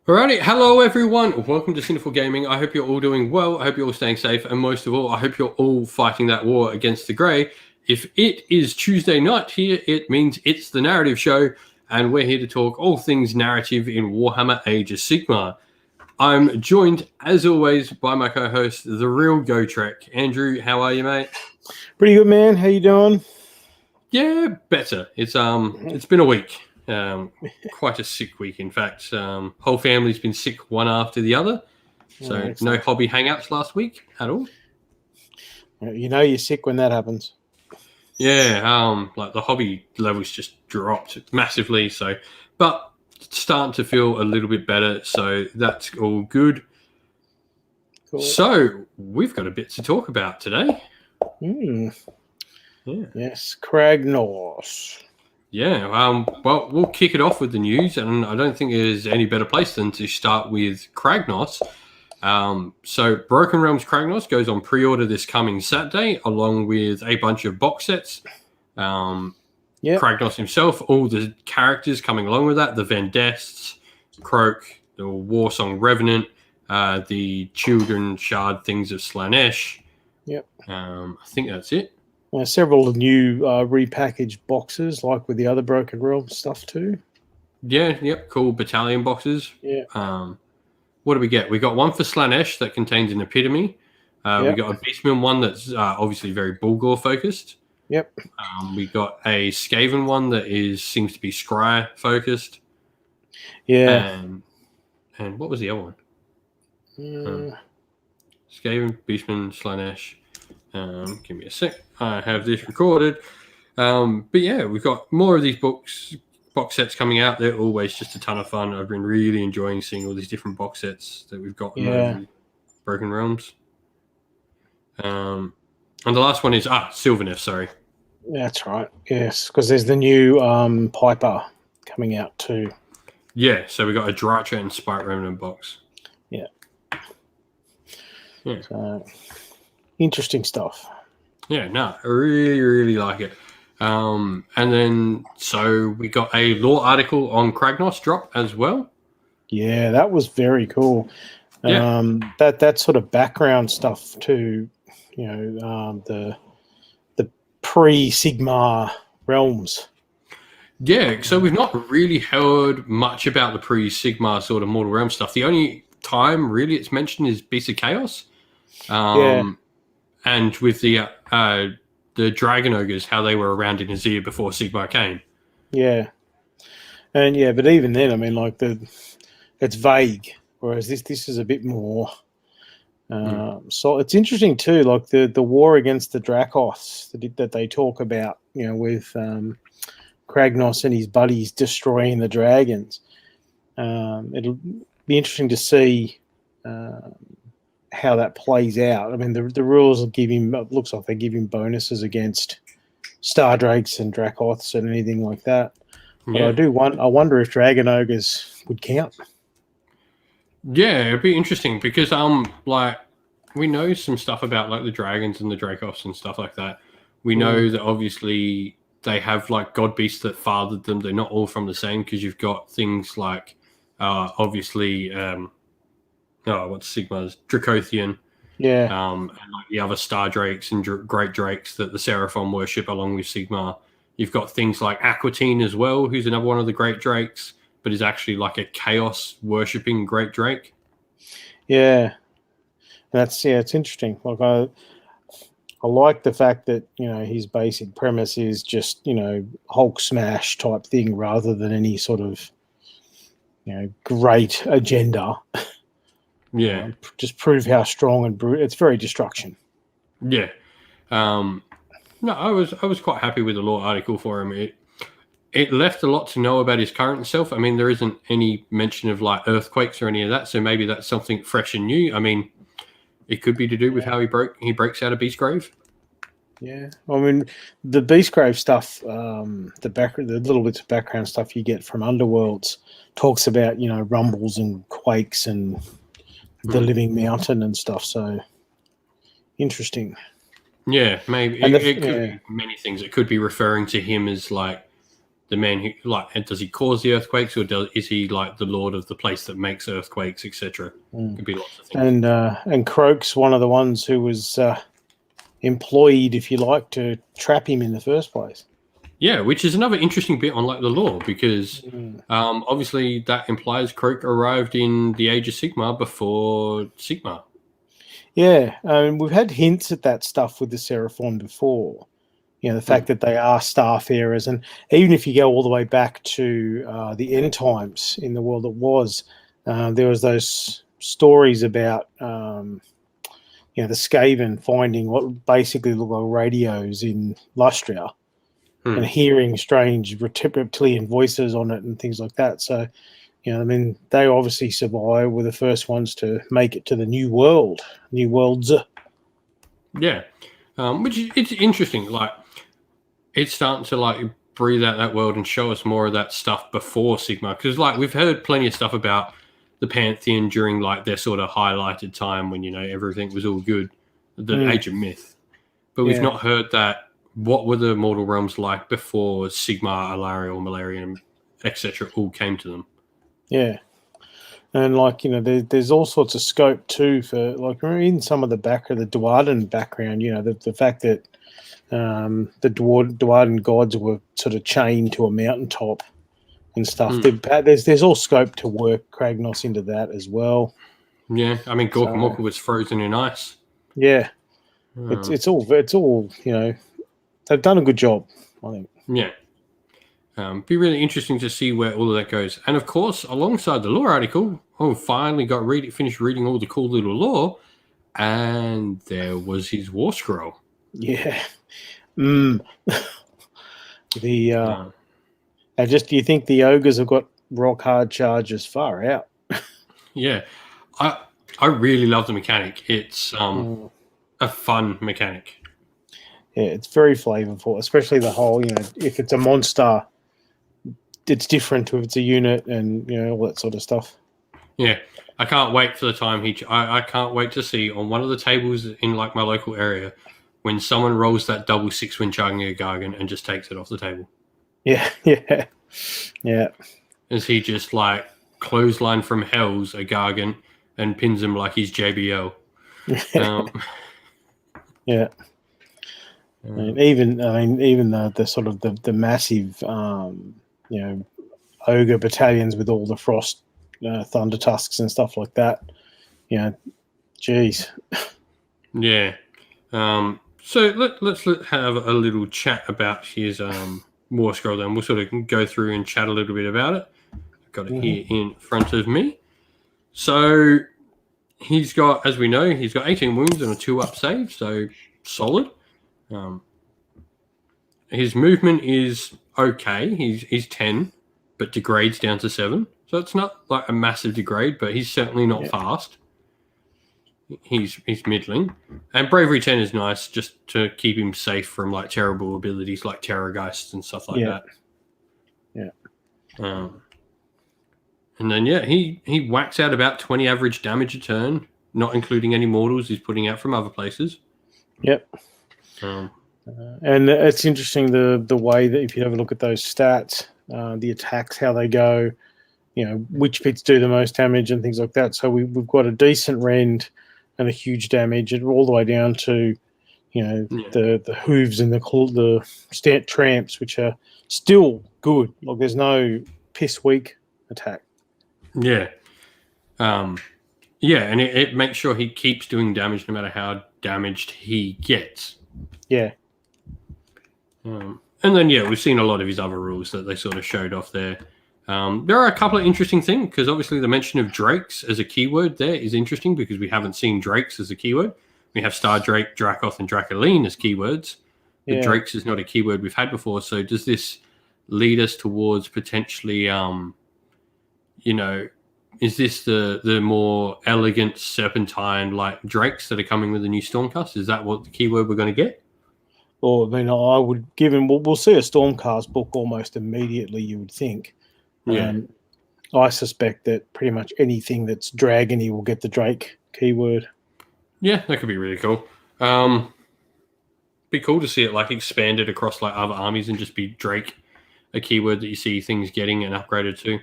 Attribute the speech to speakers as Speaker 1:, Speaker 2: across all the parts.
Speaker 1: Alrighty, hello everyone. Welcome to Sinful Gaming. I hope you're all doing well. I hope you're all staying safe, and most of all, I hope you're all fighting that war against the grey. If it is Tuesday night here, it means it's the narrative show, and we're here to talk all things narrative in Warhammer Age of Sigmar. I'm joined, as always, by my co-host, the real Go Trek. Andrew, how are you, mate?
Speaker 2: Pretty good, man. How you doing?
Speaker 1: Yeah, better. It's been a week. Quite a sick week, in fact. Whole family's been sick one after the other. So no hobby hangouts last week at all.
Speaker 2: You know you're sick when that happens.
Speaker 1: Yeah, like the hobby levels just dropped massively. So, but it's starting to feel a little bit better. So that's all good. Cool. So we've got a bit to talk about today.
Speaker 2: Yeah. Yes, Kragnos.
Speaker 1: Yeah, well, we'll kick it off with the news, and I don't think there's any better place than to start with Kragnos. So Broken Realms Kragnos goes on pre-order this coming Saturday, along with a bunch of box sets. Kragnos himself, all the characters coming along with that, the Vendests, Croak, the Warsong Revenant, the Children Shard Things of Slanesh.
Speaker 2: Yep.
Speaker 1: I think that's it.
Speaker 2: Several new repackaged boxes, like with the other Broken Realms stuff too.
Speaker 1: Yeah, yep, cool battalion boxes.
Speaker 2: Yeah.
Speaker 1: What do we get? We got one for Slanesh that contains an epitome. We got a Beastman one that's obviously very Bulgor focused.
Speaker 2: Yep.
Speaker 1: We got a Skaven one that seems to be Scryer focused.
Speaker 2: Yeah.
Speaker 1: And what was the other one? Skaven, Beastman, Slanesh. Give me a sec. I have this recorded. But yeah, we've got more of these box sets coming out. They're always just a ton of fun. I've been really enjoying seeing all these different box sets that we've got in Broken Realms. And the last one is Sylvaneth, sorry.
Speaker 2: That's right. Yes, because there's the new Piper coming out too.
Speaker 1: Yeah, so we got a Dracha and Spite Remnant box.
Speaker 2: Yeah.
Speaker 1: Yeah.
Speaker 2: So, interesting stuff.
Speaker 1: Yeah, no, I really, really like it. And then, so we got a lore article on Kragnos drop as well.
Speaker 2: Yeah, that was very cool.
Speaker 1: Yeah.
Speaker 2: That sort of background stuff to, the pre-Sigmar realms.
Speaker 1: Yeah, so we've not really heard much about the pre-Sigmar sort of Mortal Realm stuff. The only time really it's mentioned is Beast of Chaos. And with the Dragon Ogres, how they were around in Azir before Sigmar came.
Speaker 2: Yeah. And but even then, I mean, like it's vague, whereas this is a bit more. So it's interesting too, like the war against the Dracoths that they talk about, with Kragnos and his buddies destroying the dragons. It'll be interesting to see how that plays out. I mean, the rules will give him, it looks like they give him bonuses against Star Drakes and Dracoths and anything like that.
Speaker 1: Yeah.
Speaker 2: But I wonder if Dragon Ogres would count.
Speaker 1: Yeah, it'd be interesting because like we know some stuff about like the dragons and the Dracoths and stuff like that. We know that obviously they have like god beasts that fathered them. They're not all from the same because you've got things like obviously what's Sigmar's Dracothian, and like the other Star Drakes and Great Drakes that the Seraphon worship along with Sigmar. You've got things like Aquatine as well, who's another one of the Great Drakes, but is actually like a Chaos worshipping Great Drake.
Speaker 2: Yeah, it's interesting. Like I like the fact that his basic premise is just Hulk smash type thing rather than any sort of great agenda.
Speaker 1: Yeah,
Speaker 2: just prove how strong and it's very destruction.
Speaker 1: Yeah, no, I was quite happy with the lore article for him. It left a lot to know about his current self. I mean, there isn't any mention of like earthquakes or any of that, so maybe that's something fresh and new. I mean, it could be to do with how he breaks out of Beastgrave.
Speaker 2: Yeah, I mean, the Beastgrave stuff, the little bits of background stuff you get from Underworlds talks about rumbles and quakes and the living mountain and stuff. So interesting.
Speaker 1: Yeah, maybe it could be many things. It could be referring to him as like the man who like, and does he cause the earthquakes, or is he like the lord of the place that makes earthquakes, etc.? Could be lots of things.
Speaker 2: And Croak's one of the ones who was employed, if you like, to trap him in the first place.
Speaker 1: Yeah, which is another interesting bit on like the lore, because obviously that implies Croak arrived in the Age of Sigmar before Sigmar.
Speaker 2: Yeah, we've had hints at that stuff with the Seraphon before. You know, the fact that they are Starfarers, and even if you go all the way back to the end times in the world that was, there was those stories about you know, the Skaven finding what basically look like radios in Lustria and hearing strange reptilian voices on it and things like that. So, you know, I mean, they obviously survived, were the first ones to make it to the new world, new worlds.
Speaker 1: Yeah, which is, it's interesting. Like, it's starting to like breathe out that world and show us more of that stuff before Sigmar, because like we've heard plenty of stuff about the Pantheon during like their sort of highlighted time when, you know, everything was all good, the Age of Myth, but we've not heard that. What were the mortal realms like before Sigmar, Alariel, Malarian, etc. all came to them? Yeah.
Speaker 2: And like, you know, there's all sorts of scope too for like in some of the the Duarden background, you know, the fact that the Duarden gods were sort of chained to a mountaintop and stuff. There's all scope to work Kragnos into that as well.
Speaker 1: Yeah, I mean, Gorkamorka was frozen in ice.
Speaker 2: Yeah, it's all you know. They've done a good job, I think.
Speaker 1: Yeah. Be really interesting to see where all of that goes. And of course, alongside the lore article, finally finished reading all the cool little lore, and there was his war scroll.
Speaker 2: Yeah. Do you think the ogres have got rock hard charges far out?
Speaker 1: Yeah. I really love the mechanic. It's a fun mechanic.
Speaker 2: Yeah, it's very flavorful, especially the whole, you know, if it's a monster, it's different to if it's a unit and, you know, all that sort of stuff.
Speaker 1: Yeah. I can't wait for the time I can't wait to see on one of the tables in like my local area when someone rolls that double 6-win charging a Gargan and just takes it off the table.
Speaker 2: Yeah.
Speaker 1: As he just like clothesline from Hell's a Gargan and pins him like he's JBL.
Speaker 2: Yeah. Even the sort of the massive you know, ogre battalions with all the frost thunder tusks and stuff like that, you know, geez.
Speaker 1: Yeah. So let's have a little chat about his war scroll. Then we'll sort of go through and chat a little bit about it. I've got it here in front of me. So he's got, as we know, he's got 18 wounds and a 2-up save, so solid. His movement is okay. He's 10, but degrades down to 7. So it's not like a massive degrade, but he's certainly not fast. He's middling. And bravery 10 is nice just to keep him safe from like terrible abilities like Terrorgeists and stuff like that.
Speaker 2: Yeah.
Speaker 1: And then he whacks out about 20 average damage a turn, not including any mortals he's putting out from other places.
Speaker 2: Yep. And it's interesting the way that if you have a look at those stats, the attacks, how they go, you know, which bits do the most damage and things like that. So we've got a decent rend and a huge damage, and all the way down to, you know, the hooves and the stant tramps, which are still good. Like there's no piss weak attack.
Speaker 1: Yeah. Yeah, and it makes sure he keeps doing damage no matter how damaged he gets.
Speaker 2: Yeah.
Speaker 1: And then, we've seen a lot of his other rules that they sort of showed off there. There are a couple of interesting things, because obviously the mention of drakes as a keyword there is interesting because we haven't seen drakes as a keyword. We have Star Drake, Dracoth, and Dracoline as keywords. But drakes is not a keyword we've had before. So does this lead us towards potentially, you know, is this the more elegant serpentine like drakes that are coming with the new Stormcast? Is that what the keyword we're going to get?
Speaker 2: Or, I mean, I would give him. We'll see a Stormcast book almost immediately, you would think.
Speaker 1: Yeah.
Speaker 2: I suspect that pretty much anything that's dragony will get the Drake keyword.
Speaker 1: Yeah, that could be really cool. Be cool to see it like expanded across like other armies and just be Drake a keyword that you see things getting and upgraded to.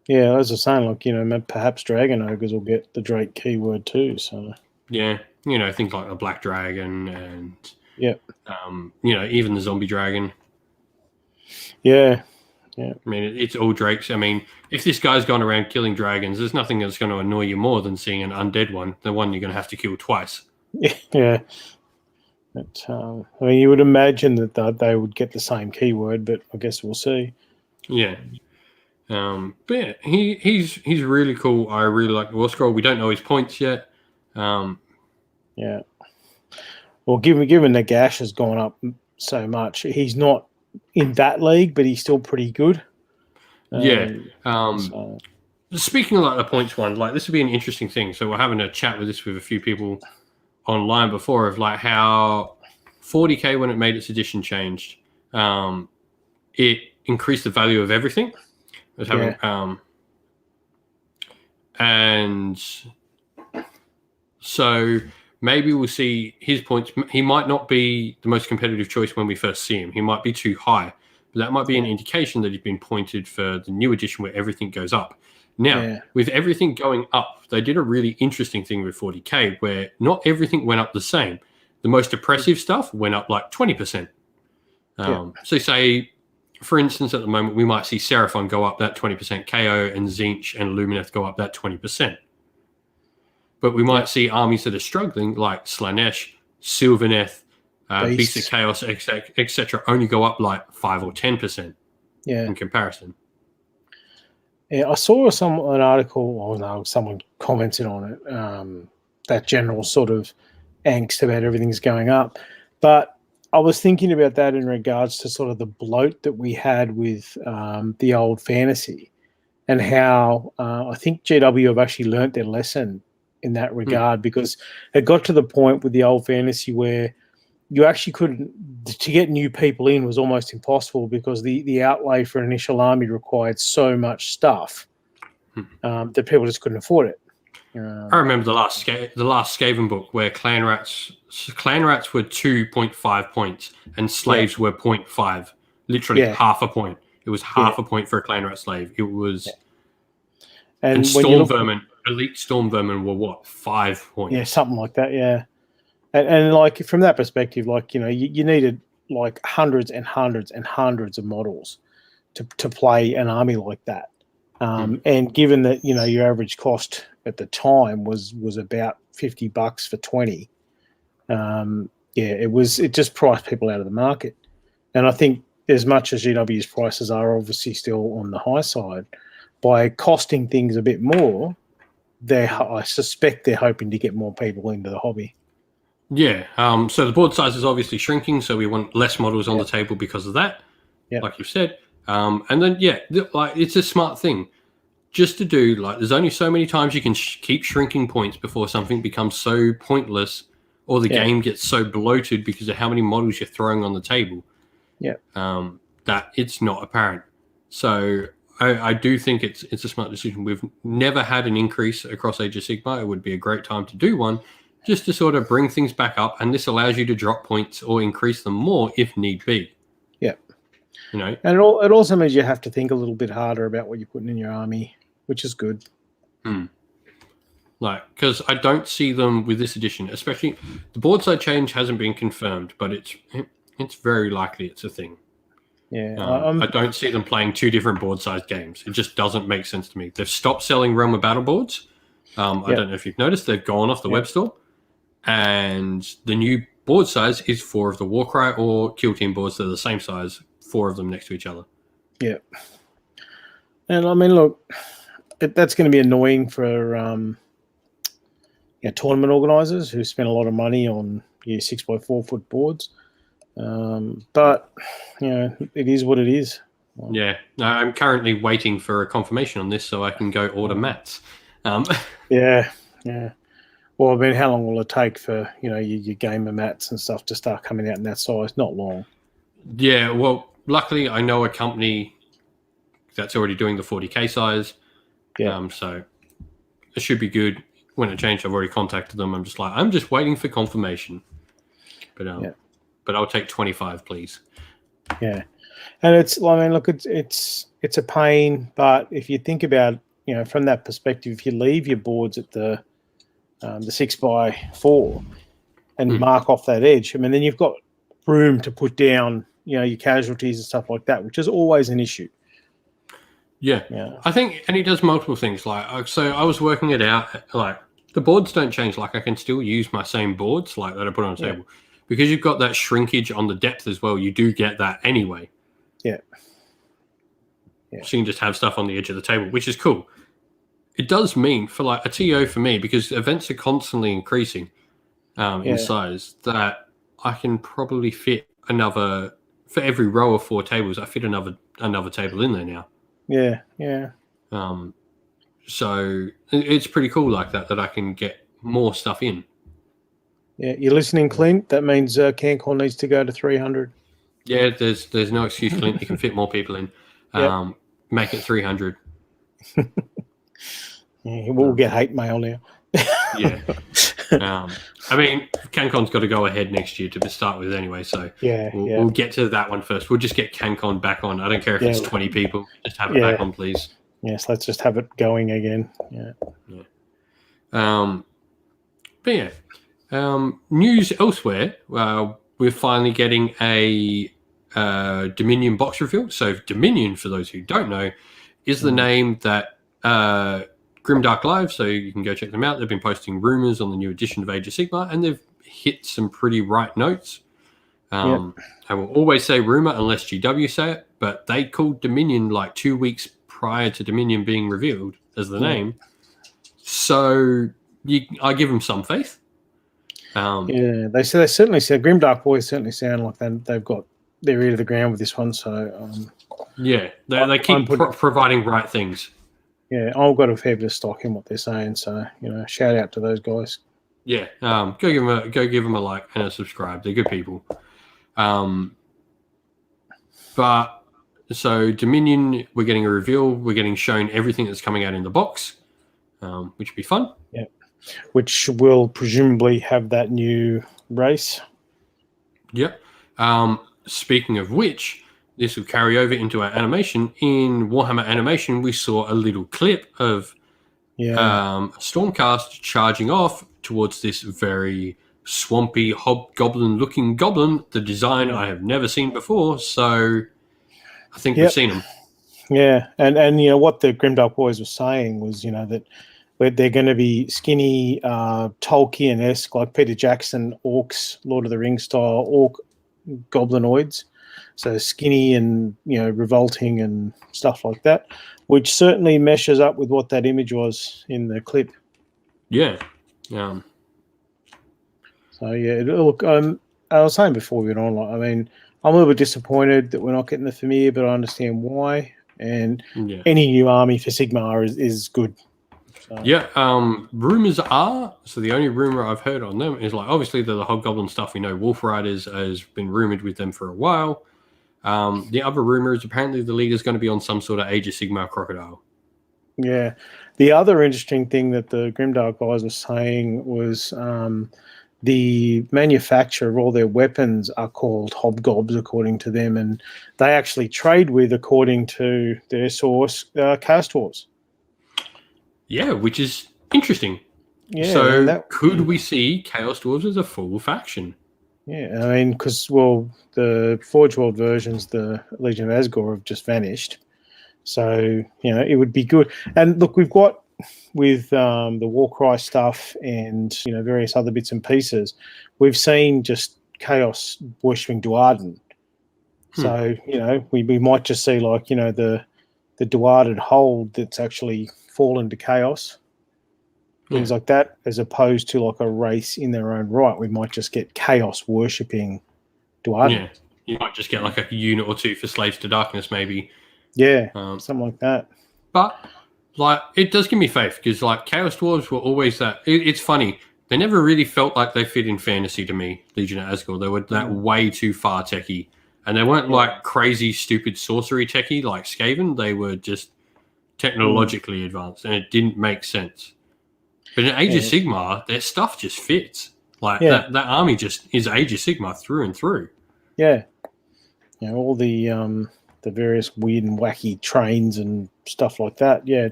Speaker 2: Yeah, as I was saying, like, perhaps Dragon Ogres will get the Drake keyword too. So
Speaker 1: yeah, things like the Black Dragon and
Speaker 2: yeah,
Speaker 1: even the Zombie Dragon.
Speaker 2: Yeah.
Speaker 1: I mean, it's all Drakes. I mean, if this guy's gone around killing dragons, there's nothing that's going to annoy you more than seeing an undead one, the one you're going to have to kill twice.
Speaker 2: Yeah. But, I mean, you would imagine that they would get the same keyword, but I guess we'll see.
Speaker 1: Yeah. But yeah, he's really cool. I really like the War Scroll. We don't know his points yet.
Speaker 2: Yeah. Well, given that Gash has gone up so much, he's not in that league, but he's still pretty good.
Speaker 1: Speaking of like the points one, like this would be an interesting thing. So we're having a chat with this with a few people online before of like how 40k when it made its edition changed, it increased the value of everything. And so maybe we'll see his points. He might not be the most competitive choice when we first see him. He might be too high, but that might be an indication that he's been pointed for the new edition where everything goes up. Now, with everything going up, they did a really interesting thing with 40k where not everything went up the same. The most oppressive stuff went up like 20%. So say, for instance, at the moment, we might see Seraphon go up that 20%, KO and Tzeentch and Lumineth go up that 20%. But we might see armies that are struggling, like Slanesh, Sylvaneth, Beasts of Chaos, etc., only go up like 5 or 10% in comparison.
Speaker 2: Yeah, I saw an article, someone commented on it, that general sort of angst about everything's going up. But I was thinking about that in regards to sort of the bloat that we had with the old fantasy and how I think GW have actually learnt their lesson in that regard because it got to the point with the old fantasy where you actually couldn't, to get new people in was almost impossible because the outlay for an initial army required so much stuff that people just couldn't afford it.
Speaker 1: I remember the last Skaven book where clan rats were 2.5 points and slaves were 0.5, literally half a point. It was half a point for a clan rat slave. It was, and storm vermin, elite storm vermin were what, 5 points?
Speaker 2: Yeah, something like that. Yeah, and like from that perspective, like you needed like hundreds and hundreds and hundreds of models to play an army like that. And given that your average cost at the time was about $50 for 20, it just priced people out of the market. And I think as much as GW's prices are obviously still on the high side, by costing things a bit more, I suspect they're hoping to get more people into the hobby.
Speaker 1: Yeah. So the board size is obviously shrinking, so we want less models on the table because of that, like you've said. And then, it's a smart thing just to do. Like, there's only so many times you can keep shrinking points before something becomes so pointless or the game gets so bloated because of how many models you're throwing on the table that it's not apparent. So I do think it's a smart decision. We've never had an increase across Age of Sigmar. It would be a great time to do one just to sort of bring things back up, and this allows you to drop points or increase them more if need be.
Speaker 2: Yeah.
Speaker 1: And
Speaker 2: it also means you have to think a little bit harder about what you're putting in your army, which is good.
Speaker 1: Because I don't see them with this edition, especially the board side change hasn't been confirmed, but it's very likely it's a thing.
Speaker 2: Yeah,
Speaker 1: I don't see them playing two different board size games. It just doesn't make sense to me. They've stopped selling Realm of Battle boards. I don't know if you've noticed, they've gone off the web store, and the new board size is 4 of the Warcry or Kill Team boards. They're the same size, 4 of them next to each other. Yeah,
Speaker 2: and I mean, look, that's going to be annoying for tournament organisers who spend a lot of money on 6x4 foot boards. But it is what it is.
Speaker 1: Yeah, I'm currently waiting for a confirmation on this so I can go order mats.
Speaker 2: Yeah. Well, I mean, how long will it take for your gamer mats and stuff to start coming out in that size? Not long.
Speaker 1: Yeah, well, luckily I know a company that's already doing the 40k size. Yeah. So it should be good. When it changed, I've already contacted them. I'm just waiting for confirmation. But I'll take 25, please.
Speaker 2: Yeah. And look, it's a pain, but if you think about, from that perspective, if you leave your boards at the 6x4 and mark off that edge, I mean, then you've got room to put down, your casualties and stuff like that, which is always an issue.
Speaker 1: Yeah. I think, and he does multiple things. Like, so I was working it out. Like, the boards don't change. Like, I can still use my same boards, like that I put on the table, because you've got that shrinkage on the depth as well. You do get that anyway.
Speaker 2: Yeah.
Speaker 1: So you can just have stuff on the edge of the table, which is cool. It does mean for like a TO for me, because events are constantly increasing in size, that I can probably fit another, for every row of 4 tables, I fit another table in there now.
Speaker 2: Yeah.
Speaker 1: So it's pretty cool like that I can get more stuff in.
Speaker 2: Yeah, you're listening, Clint? That means CanCon needs to go to 300.
Speaker 1: Yeah, there's no excuse, Clint. You can fit more people in. Make it 300.
Speaker 2: We'll get hate mail now.
Speaker 1: Yeah. I mean, CanCon's got to go ahead next year to start with anyway, so we'll get to that one first. We'll just get CanCon back on. I don't care if it's 20 people. Just have it back on, please.
Speaker 2: Yes, let's just have it going again.
Speaker 1: But news elsewhere. We're finally getting a Dominion box reveal. So Dominion, for those who don't know, is the name that Grimdark Live, so you can go check them out. They've been posting rumors on the new edition of Age of Sigmar, and they've hit some pretty right notes. I will always say rumor unless GW say it, but they called Dominion like 2 weeks prior to Dominion being revealed as the name. So I give them some faith.
Speaker 2: They certainly sound, Grimdark Boys certainly sound like they've got their ear to the ground with this one. So
Speaker 1: they keep providing right things.
Speaker 2: Yeah, I've got a fair bit of stock in what they're saying. So shout out to those guys.
Speaker 1: Yeah, go give them a like and a subscribe. They're good people. But so Dominion, we're getting a reveal. We're getting shown everything that's coming out in the box, which will be fun.
Speaker 2: Yeah, which will presumably have that new race.
Speaker 1: Yep. Speaking of which, this will carry over into our animation. In Warhammer Animation, we saw a little clip of Stormcast charging off towards this very swampy hobgoblin-looking goblin. The design I have never seen before, so I think we've seen them.
Speaker 2: Yeah, and what the Grimdark Boys were saying was that they're going to be skinny, Tolkien-esque, like Peter Jackson orcs, Lord of the Rings style orc goblinoids. So skinny and revolting and stuff like that, which certainly meshes up with what that image was in the clip.
Speaker 1: Yeah.
Speaker 2: So look, I was saying before we went on, I mean, I'm a little bit disappointed that we're not getting the Familiar, but I understand why. And any new army for Sigmar is good. So.
Speaker 1: Rumors are, so the only rumor I've heard on them is like, obviously the Hobgoblin stuff we know, Wolf Riders has been rumored with them for a while. The other rumor is apparently the leader's going to be on some sort of Age of Sigmar crocodile.
Speaker 2: Yeah. The other interesting thing that the Grimdark guys were saying was the manufacturer of all their weapons are called Hobgobs, according to them, and they actually trade with, according to their source, Chaos Dwarves. Yeah,
Speaker 1: which is interesting.
Speaker 2: Yeah.
Speaker 1: So could we see Chaos Dwarves as a full faction?
Speaker 2: Yeah, I mean, because, the Forge World versions, the Legion of Asgore, have just vanished. So, it would be good. And look, we've got with the Warcry stuff and, various other bits and pieces, we've seen just Chaos worshipping Duarden. So, we might just see, like, the Duarden hold that's actually fallen to Chaos. Things like that, as opposed to like a race in their own right. We might just get Chaos worshipping Duarden.
Speaker 1: Yeah, you might just get like a unit or two for Slaves to Darkness, maybe.
Speaker 2: Yeah, something like that.
Speaker 1: But like, it does give me faith, because like Chaos Dwarves were always that. It's funny, they never really felt like they fit in fantasy to me. Legion of Asgore, they were that way too far techie, and they weren't like crazy, stupid sorcery techie like Skaven. They were just technologically advanced, and it didn't make sense. But in Age of Sigmar, their stuff just fits. Like that army just is Age of Sigmar through and through.
Speaker 2: Yeah. All the the various weird and wacky trains and stuff like that. Yeah,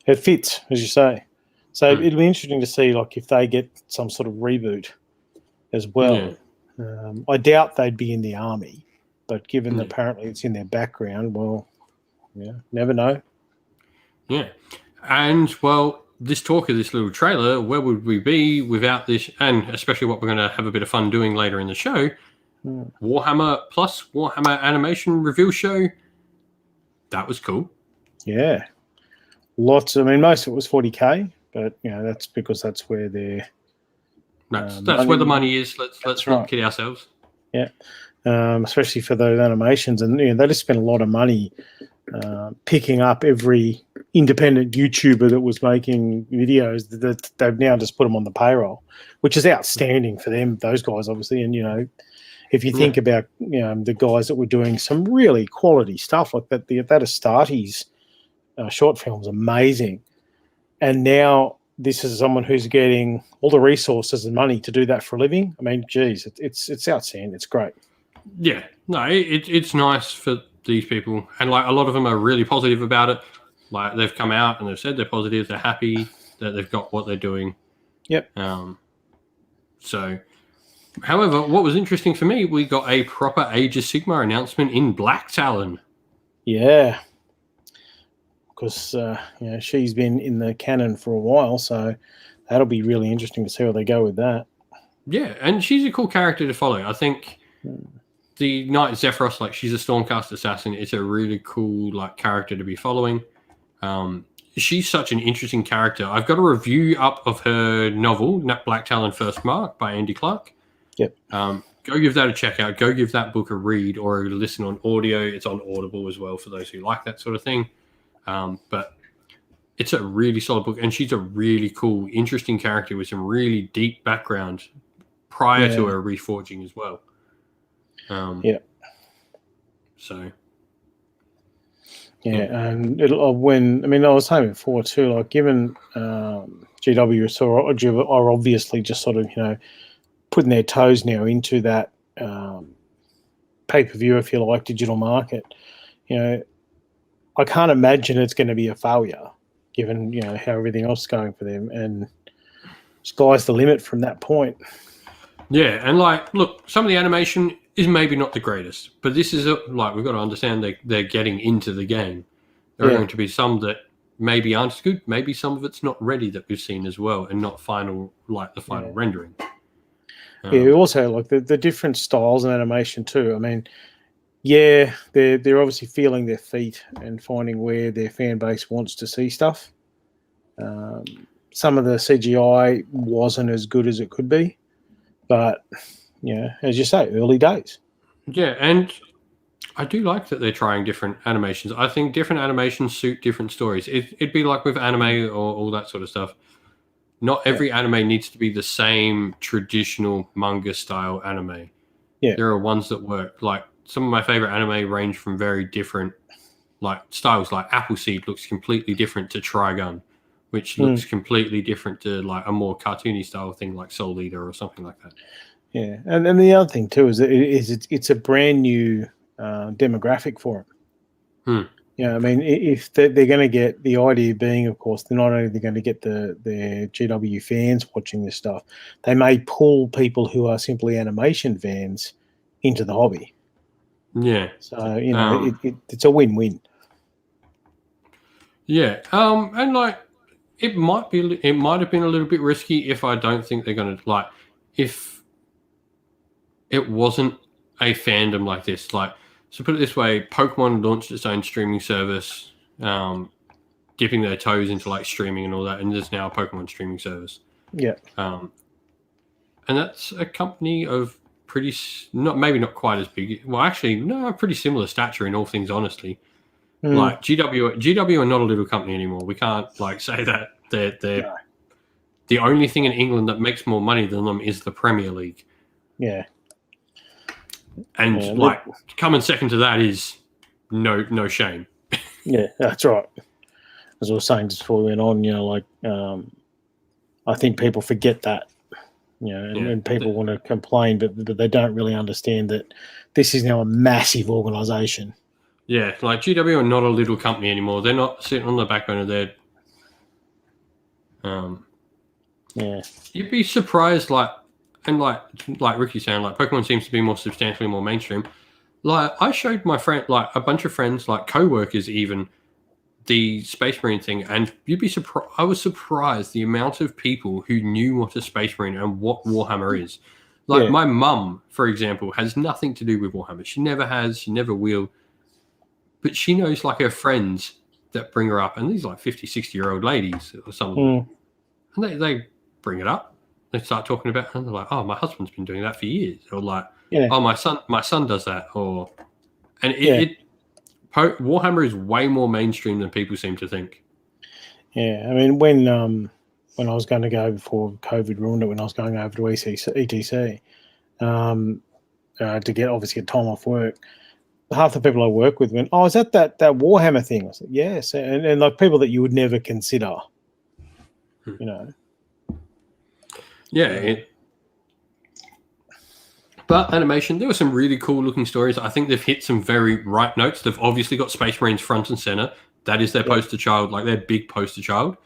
Speaker 2: it fits, as you say. So it'll be interesting to see, like, if they get some sort of reboot as well.
Speaker 1: Yeah.
Speaker 2: I doubt they'd be in the army, but given that apparently it's in their background, well, yeah, never know.
Speaker 1: Yeah. And, well, this talk of this little trailer, where would we be without this? And especially what we're going to have a bit of fun doing later in the show, Warhammer plus Warhammer Animation reveal show. That was cool.
Speaker 2: Yeah. Lots. I mean, most of it was 40K, but, that's because that's where they're...
Speaker 1: That's where the money is. Let's not kid ourselves.
Speaker 2: Yeah. Especially for those animations. And, they just spent a lot of money picking up every independent YouTuber that was making videos that they've now just put them on the payroll, which is outstanding for them, those guys, obviously. And, if you think about, the guys that were doing some really quality stuff like that, that Astartes short film's amazing. And now this is someone who's getting all the resources and money to do that for a living. I mean, geez, it's outstanding. It's great.
Speaker 1: Yeah. No, it's nice for these people. And, like, a lot of them are really positive about it. Like, they've come out and they've said they're positive. They're happy that they've got what they're doing.
Speaker 2: Yep.
Speaker 1: So, however, what was interesting for me, we got a proper Age of Sigmar announcement in Black Talon.
Speaker 2: Yeah. Because, she's been in the canon for a while, so that'll be really interesting to see where they go with that. Yeah,
Speaker 1: and she's a cool character to follow. I think the Knight Zephyros, like, she's a Stormcast assassin. It's a really cool, like, character to be following. She's such an interesting character. I've got a review up of her novel, Black Talon First Mark, by Andy Clark.
Speaker 2: Yep.
Speaker 1: Go give that a check out. Go give that book a read or a listen on audio. It's on Audible as well for those who like that sort of thing. But it's a really solid book, and she's a really cool, interesting character with some really deep background prior to her reforging as well. So.
Speaker 2: Yeah, and I was saying before too, like, given GW are obviously just sort of, putting their toes now into that pay-per-view, if you like, digital market, I can't imagine it's going to be a failure, given, how everything else is going for them, and sky's the limit from that point.
Speaker 1: Yeah, and, like, look, some of the animation is maybe not the greatest, but this is we've got to understand they're getting into the game. There are going to be some that maybe aren't as good, maybe some of it's not ready that we've seen as well, and not final, like the final rendering.
Speaker 2: Also, like, the different styles and animation too. I mean, they're obviously feeling their feet and finding where their fan base wants to see stuff. Some of the CGI wasn't as good as it could be, but as you say, early days. Yeah,
Speaker 1: and I do like that they're trying different animations. I think different animations suit different stories. It'd be like with anime or all that sort of stuff. Not every anime needs to be the same traditional manga style anime.
Speaker 2: Yeah.
Speaker 1: There are ones that work. Like, some of my favorite anime range from very different, like, styles. Like, Appleseed looks completely different to Trigun, which looks completely different to, like, a more cartoony style thing like Soul Eater or something like that.
Speaker 2: Yeah, and the other thing too is that it's a brand new demographic for them. I mean, if they're going to get, the idea being, of course, they're not only going to get their GW fans watching this stuff, they may pull people who are simply animation fans into the hobby.
Speaker 1: Yeah.
Speaker 2: So it's a win-win.
Speaker 1: Yeah, and, like, it might have been a little bit risky if I don't think they're going to, like, if it wasn't a fandom like this. Like, so put it this way, Pokemon launched its own streaming service, dipping their toes into, like, streaming and all that, and there's now a Pokemon streaming service.
Speaker 2: Yeah.
Speaker 1: And that's a company of maybe not quite as big. Well, actually, no, pretty similar stature in all things, honestly. Like, GW are not a little company anymore. We can't, like, say that they're the only thing in England that makes more money than them is the Premier League.
Speaker 2: Yeah.
Speaker 1: And like, coming second to that is no shame.
Speaker 2: Yeah, that's right. As I was saying just before we went on, like, I think people forget that, and people want to complain, but they don't really understand that this is now a massive organisation.
Speaker 1: Yeah, like GW are not a little company anymore. They're not sitting on the backbone of their.
Speaker 2: Yeah.
Speaker 1: You'd be surprised, like Ricky's saying, like Pokemon seems to be more substantially more mainstream. Like I showed my friend, like a bunch of friends, like co-workers, even the Space Marine thing, and you'd be surprised. I was surprised the amount of people who knew what a Space Marine and what Warhammer is. Like
Speaker 2: Yeah.
Speaker 1: my mum, for example, has nothing to do with Warhammer. She never has. She never will. But she knows like her friends that bring her up, and these like 50, 60-year-old ladies or something. And they bring it up. They start talking about it, and they're like, "Oh, my husband's been doing that for years," or like,
Speaker 2: Yeah.
Speaker 1: "Oh, my son does that," Warhammer is way more mainstream than people seem to think.
Speaker 2: Yeah. I mean, when I was going to go before COVID ruined it, when I was going over to ETC to get time off work, half the people I work with went, "Oh, is that Warhammer thing?" I said, "Yes," and like people that you would never consider, you know.
Speaker 1: Yeah. But animation, there were some really cool looking stories. I think they've hit some very right notes. They've obviously got Space Marines front and center. That is their poster child, like their big poster child.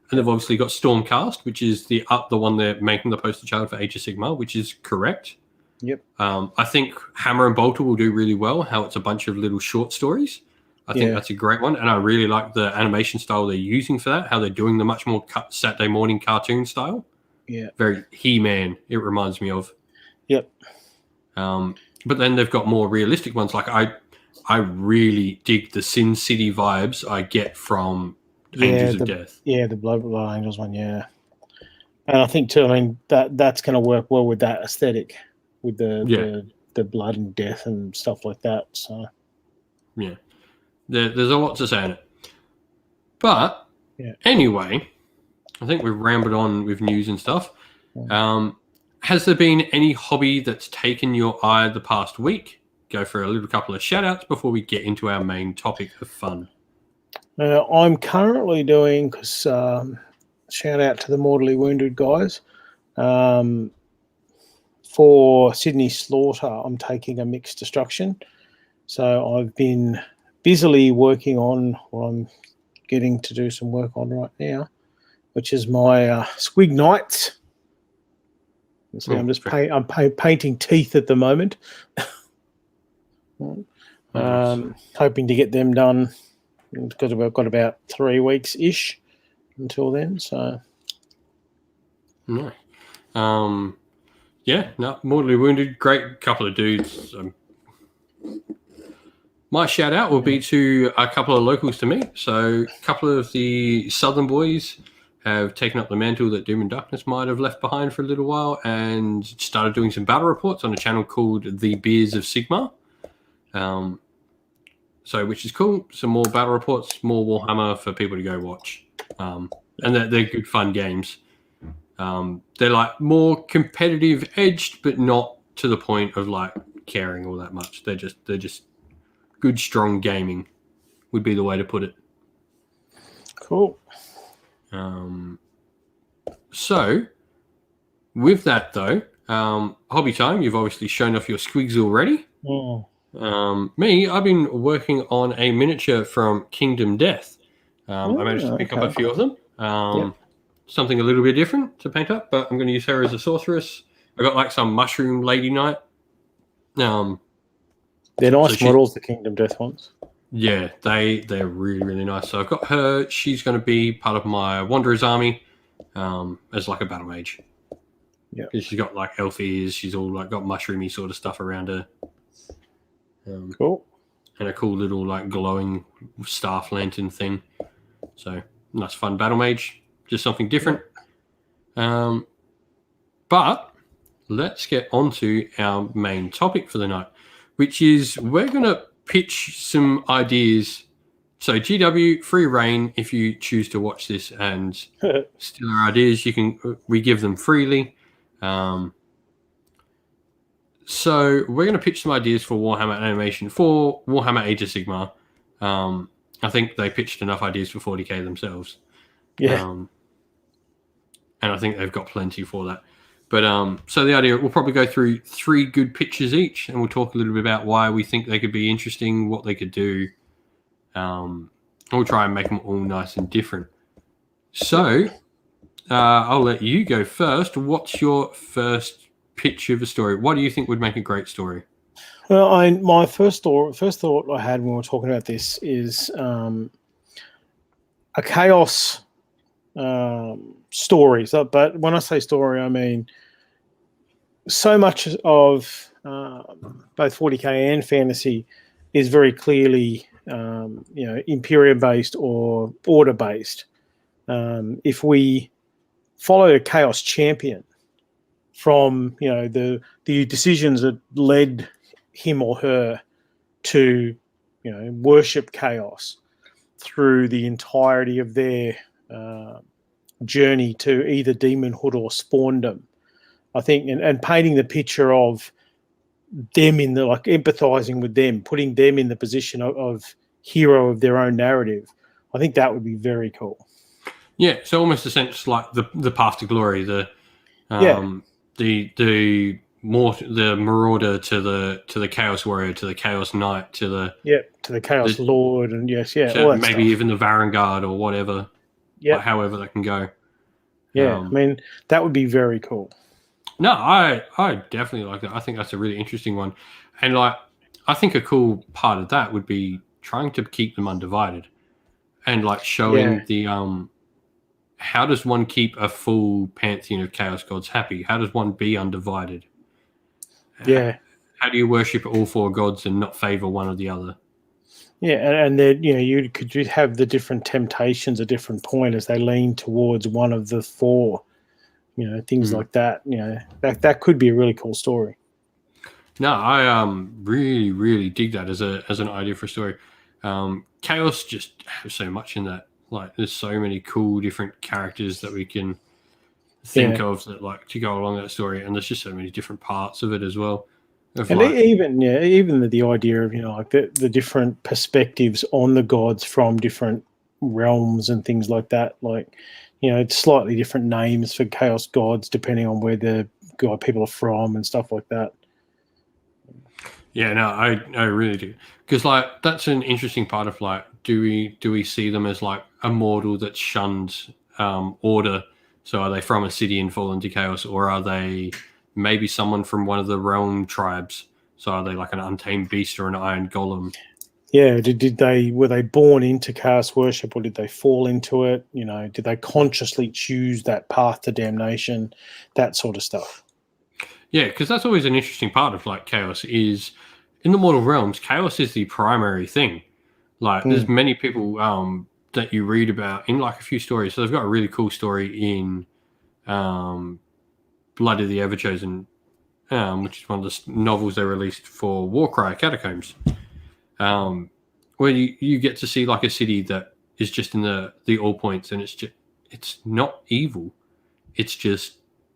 Speaker 1: And they've obviously got Stormcast, which is the one they're making the poster child for Age of Sigmar, which is correct.
Speaker 2: Yep.
Speaker 1: I think Hammer and Bolter will do really well, how it's a bunch of little short stories. I think that's a great one. And I really like the animation style they're using for that, how they're doing the much more Saturday morning cartoon style.
Speaker 2: Yeah.
Speaker 1: Very He-Man, it reminds me of.
Speaker 2: Yep.
Speaker 1: But then they've got more realistic ones. Like I really dig the Sin City vibes I get from Angels of Death.
Speaker 2: Yeah, the Blood Angels one, yeah. And I think too, I mean, that's going to work well with that aesthetic, with the blood and death and stuff like that. So
Speaker 1: yeah, there's a lot to say in it. But anyway, I think we've rambled on with news and stuff. Has there been any hobby that's taken your eye the past week? Go for a little couple of shout outs before we get into our main topic of fun.
Speaker 2: I'm currently doing, because shout out to the Mortally Wounded guys, for Sydney Slaughter, I'm taking a mixed destruction. So I've been busily working on what I'm getting to do some work on right now, which is my Squig Knights. So I'm just painting teeth at the moment. Hoping to get them done, because we've got about 3 weeks-ish until then. So
Speaker 1: no. Mortally Wounded, great couple of dudes. My shout out will be to a couple of locals to me. So a couple of the Southern boys have taken up the mantle that Doom and Darkness might have left behind for a little while and started doing some battle reports on a channel called The Beers of Sigmar. Which is cool. Some more battle reports, more Warhammer for people to go watch. And they're good fun games. They're like more competitive edged, but not to the point of like caring all that much. They're just good, strong gaming would be the way to put it.
Speaker 2: Cool.
Speaker 1: So with that though, hobby time, you've obviously shown off your squigs already. Me, I've been working on a miniature from Kingdom Death. I managed to pick up a few of them. Something a little bit different to paint up, but I'm going to use her as a sorceress. I got like some mushroom lady knight.
Speaker 2: They're nice models, the Kingdom Death ones.
Speaker 1: Yeah, they're really, really nice. So I've got her. She's going to be part of my Wanderer's army as like a battle mage. Yeah, she's got like elf ears. She's all like got mushroomy sort of stuff around her.
Speaker 2: Cool.
Speaker 1: And a cool little like glowing staff lantern thing. So nice, fun battle mage. Just something different. But let's get on to our main topic for the night, which is we're going to pitch some ideas. So GW, free reign. If you choose to watch this and steal our ideas, we give them freely. So we're going to pitch some ideas for Warhammer Animation, for Warhammer Age of Sigmar. I think they pitched enough ideas for 40k themselves.
Speaker 2: Yeah.
Speaker 1: And I think they've got plenty for that. But so the idea, we'll probably go through 3 good pictures each, and we'll talk a little bit about why we think they could be interesting, what they could do. We'll try and make them all nice and different. So I'll let you go first. What's your first pitch of a story? What do you think would make a great story?
Speaker 2: Well, my first thought I had when we were talking about this is a chaos story. So, but when I say story, I mean so much of both 40k and fantasy is very clearly, Imperium based or order based. If we follow a chaos champion from the decisions that led him or her to worship chaos through the entirety of their journey to either demonhood or spawndom, I think, and painting the picture of them in the empathizing with them, putting them in the position of hero of their own narrative, I think that would be very cool.
Speaker 1: Yeah, so almost a sense like the path to glory, the marauder to the chaos warrior, to the chaos knight, to the
Speaker 2: chaos lord, and maybe
Speaker 1: stuff. Even the Varangard or whatever. Yeah, however that can go.
Speaker 2: Yeah, I mean that would be very cool.
Speaker 1: No, I definitely like that. I think that's a really interesting one, and I think a cool part of that would be trying to keep them undivided, and showing the how does one keep a full pantheon of chaos gods happy? How does one be undivided?
Speaker 2: Yeah.
Speaker 1: How do you worship all 4 gods and not favor one or the other?
Speaker 2: Yeah, and then you could have the different temptations at different point as they lean towards one of the 4. Things like that. That could be a really cool story.
Speaker 1: No, I really, really dig that as an idea for a story. Chaos just has so much in that. There's so many cool different characters that we can think of that to go along that story, and there's just so many different parts of it as well.
Speaker 2: And even the idea of the different perspectives on the gods from different realms and things like that. It's slightly different names for chaos gods depending on where the god people are from and stuff like that.
Speaker 1: Yeah, no, I really do, because that's an interesting part of do we see them as a mortal that shunned order? So are they from a city and fall into chaos, or are they maybe someone from one of the realm tribes? So are they an untamed beast or an iron golem?
Speaker 2: Yeah, were they born into chaos worship, or did they fall into it? Did they consciously choose that path to damnation? That sort of stuff.
Speaker 1: Yeah, because that's always an interesting part of chaos is in the mortal realms, chaos is the primary thing. There's many people that you read about in a few stories. So they've got a really cool story in Blood of the Everchosen, which is one of the novels they released for Warcry Catacombs, where you get to see a city that is just in the all points, and it's not evil. It's just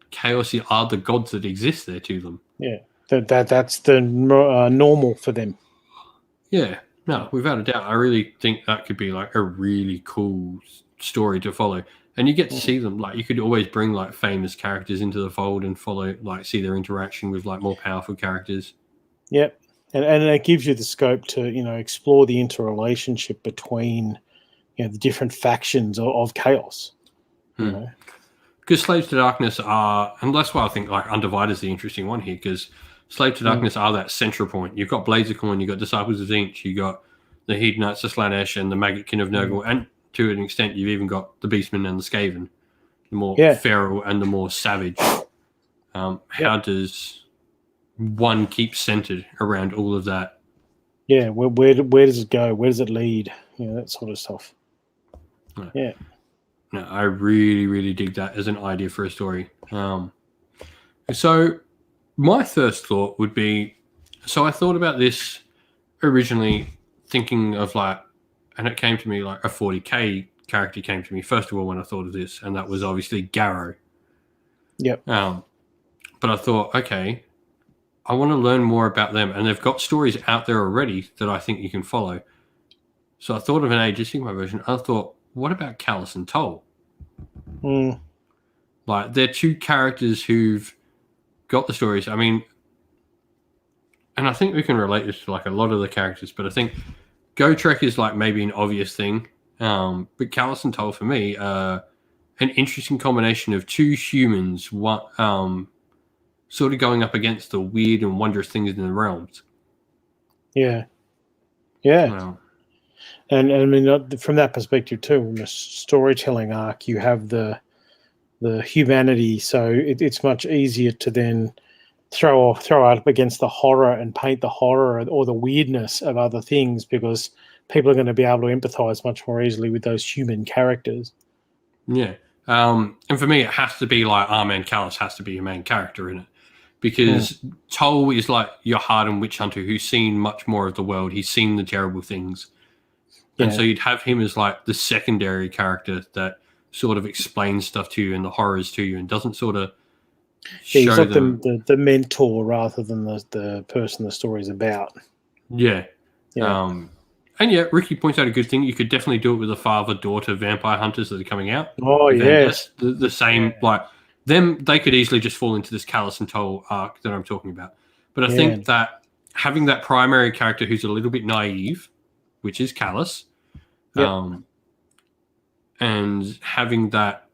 Speaker 1: chaos are the gods that exist there to them.
Speaker 2: Yeah, that's the normal for them.
Speaker 1: Yeah, no, without a doubt. I really think that could be a really cool story to follow. And you get to see them. You could always bring famous characters into the fold and follow, see their interaction with more powerful characters.
Speaker 2: Yep, and it gives you the scope to explore the interrelationship between the different factions of chaos.
Speaker 1: Because Slaves to Darkness are, and that's why I think Undivided is the interesting one here, because Slaves to Darkness are that central point. You've got Blazicorn, you've got Disciples of Zinch, you've got the Hedonites of Slanesh and the Maggotkin of Nurgle, and to an extent you've even got the Beastmen and the Skaven, the more feral and the more savage. How does one keep centered around all of that?
Speaker 2: Yeah, where does it go? Where does it lead? That sort of stuff. Yeah.
Speaker 1: No, I really, really dig that as an idea for a story. So my first thought would be, so I thought about this originally thinking of and it came to me a 40k character came to me first of all when I thought of this, and that was obviously Garrow.
Speaker 2: Yep.
Speaker 1: But I thought, okay, I want to learn more about them, and they've got stories out there already that I think you can follow. So I thought of an Age of Sigmar version. I thought, what about Callus and Toll? They're 2 characters who've got the stories. I mean, and I think we can relate this to like a lot of the characters, but I think Gotrek is like maybe an obvious thing. But Callus and Toll for me are an interesting combination of two humans, sort of going up against the weird and wondrous things in the realms.
Speaker 2: Yeah. And I mean, from that perspective too, from a storytelling arc, you have the humanity, so it's much easier to then throw up against the horror and paint the horror or the weirdness of other things, because people are going to be able to empathize much more easily with those human characters.
Speaker 1: Yeah. And for me, it has to be like Armand Callus has to be a main character in it, because Toll is like your hardened witch hunter who's seen much more of the world. He's seen the terrible things. And so you'd have him as like the secondary character that sort of explains stuff to you and the horrors to you and doesn't sort of
Speaker 2: he's like the mentor rather than the person the story's about.
Speaker 1: Yeah. And yeah, Ricky points out a good thing. You could definitely do it with the father-daughter vampire hunters that are coming out.
Speaker 2: Oh, yes.
Speaker 1: The same, like, them, they could easily just fall into this Callus and Toll arc that I'm talking about. But I think that having that primary character who's a little bit naive, which is Callus, and having that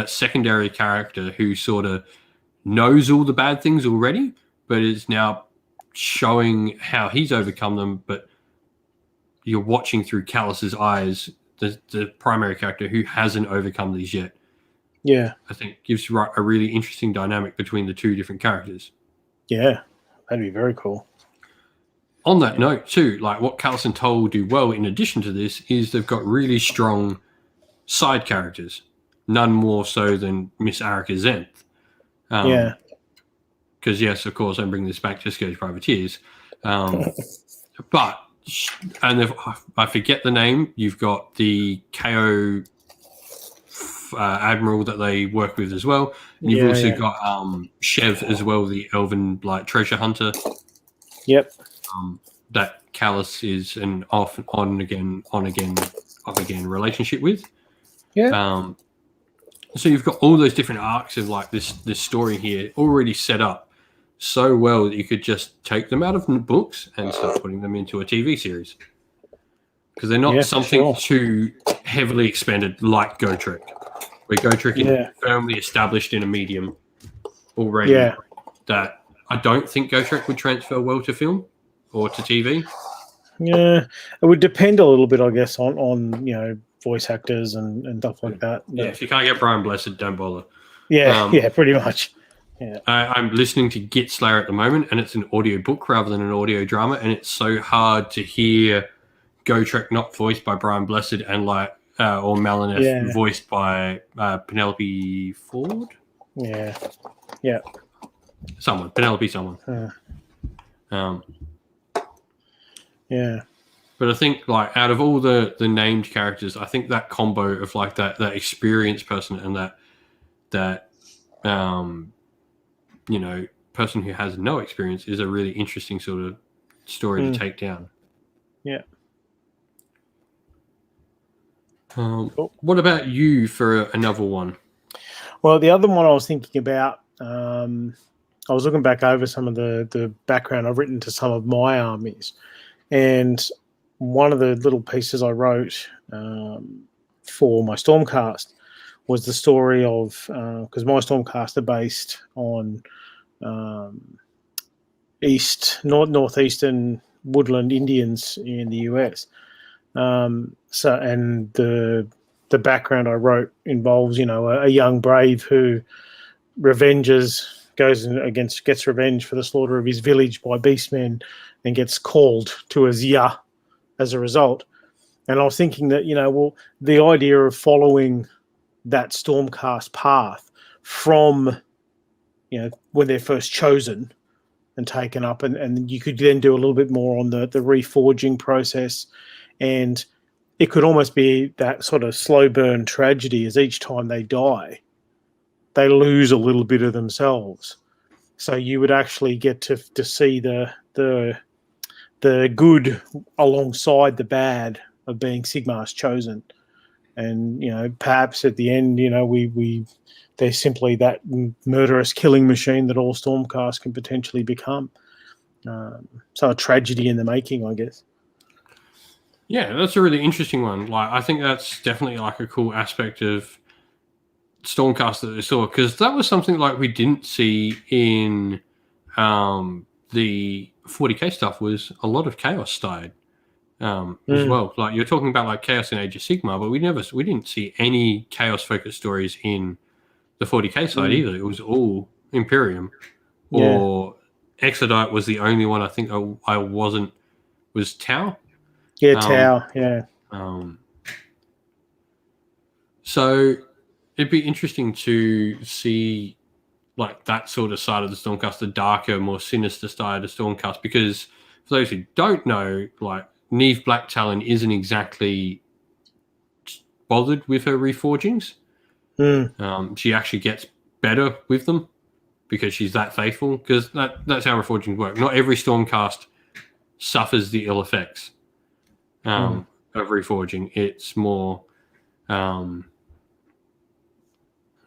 Speaker 1: secondary character who sort of knows all the bad things already, but is now showing how he's overcome them, but you're watching through Callus's eyes, the primary character who hasn't overcome these yet.
Speaker 2: Yeah.
Speaker 1: I think gives a really interesting dynamic between the two different characters.
Speaker 2: Yeah, that'd be very cool.
Speaker 1: On that note, too, like what Callus and Toll do well in addition to this is they've got really strong side characters, none more so than Miss Arica Zenth. Because, yes, of course, I'm bringing this back to Scourge Privateers. But, and if I forget the name, you've got the KO Admiral that they work with as well. And you've also got Chev as well, the Elven like treasure hunter.
Speaker 2: Yep.
Speaker 1: That Callus is an off again relationship with.
Speaker 2: Yeah.
Speaker 1: So you've got all those different arcs of like this story here already set up so well that you could just take them out of the books and start putting them into a TV series, because they're not something too heavily expanded like Gotrek, where Gotrek is firmly established in a medium already that I don't think Gotrek would transfer well to film or to TV.
Speaker 2: Yeah, it would depend a little bit, I guess, on voice actors and stuff like that.
Speaker 1: Yeah, if you can't get Brian Blessed, don't bother.
Speaker 2: Yeah, pretty much. Yeah.
Speaker 1: I'm listening to Git Slayer at the moment, and it's an audio book rather than an audio drama, and it's so hard to hear Gotrek not voiced by Brian Blessed and like or Malineth voiced by Penelope Ford.
Speaker 2: Yeah.
Speaker 1: Penelope someone.
Speaker 2: Yeah.
Speaker 1: But I think like out of all the named characters, I think that combo of like that experienced person and that person who has no experience is a really interesting sort of story to take down.
Speaker 2: Yeah.
Speaker 1: Cool. What about you for another one?
Speaker 2: Well, the other one I was thinking about, I was looking back over some of the background I've written to some of my armies, and one of the little pieces I wrote for my Stormcast was the story of, because my Stormcast are based on northeastern woodland Indians in the US. And the background I wrote involves, a young brave who gets revenge for the slaughter of his village by beastmen and gets called to a Zia as a result. And I was thinking that, the idea of following that Stormcast path from, when they're first chosen and taken up, and you could then do a little bit more on the reforging process, and it could almost be that sort of slow burn tragedy as each time they die, they lose a little bit of themselves. So you would actually get to see the good alongside the bad of being Sigmar's chosen. and perhaps at the end, they're simply that murderous killing machine that all Stormcast can potentially become. So a tragedy in the making, I guess.
Speaker 1: Yeah, that's a really interesting one. Like, I think that's definitely like a cool aspect of Stormcast that they saw, because that was something like we didn't see in the 40k stuff. Was a lot of chaos side as well. Like, you're talking about like chaos in Age of Sigmar, but we didn't see any chaos focused stories in the 40k side either. It was all Imperium, or Exodite was the only one I think I wasn't, was Tau.
Speaker 2: Yeah, Tau. Yeah.
Speaker 1: So it'd be interesting to see like that sort of side of the Stormcast, the darker, more sinister side of Stormcast, because for those who don't know, like, Neve Blacktalon isn't exactly bothered with her reforgings. She actually gets better with them because she's that faithful, because that's how reforgings work. Not every Stormcast suffers the ill effects of reforging. It's more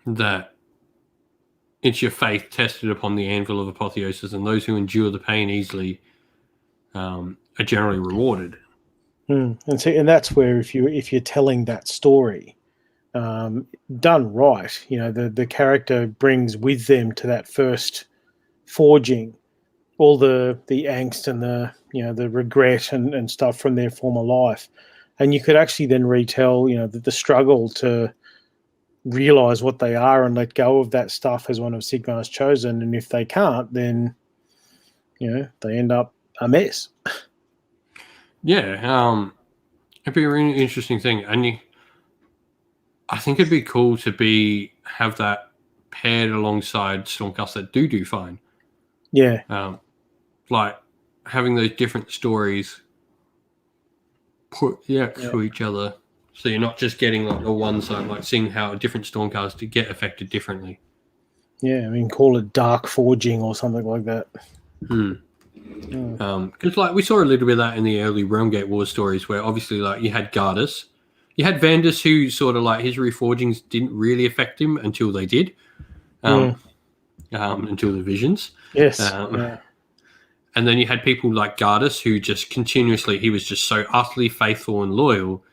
Speaker 1: that it's your faith tested upon the anvil of apotheosis, and those who endure the pain easily are generally rewarded.
Speaker 2: And that's where if you're telling that story done right, the character brings with them to that first forging all the angst and the regret and stuff from their former life, and you could actually then retell the struggle to realize what they are and let go of that stuff as one of Sigmar's chosen. And if they can't, then they end up a mess.
Speaker 1: Yeah, it'd be a really interesting thing, and I think it'd be cool to have that paired alongside Stormcast that do fine.
Speaker 2: Yeah,
Speaker 1: like having those different stories put to each other, so you're not just getting like the one side, like seeing how different Stormcasts get affected differently.
Speaker 2: Yeah, I mean, call it dark forging or something like that.
Speaker 1: Because like we saw a little bit of that in the early Realmgate Wars stories, where obviously like you had Gardas, you had Vandus, who sort of like his reforgings didn't really affect him until they did, until the visions.
Speaker 2: Yes.
Speaker 1: And then you had people like Gardas, who just continuously, he was just so utterly faithful and loyal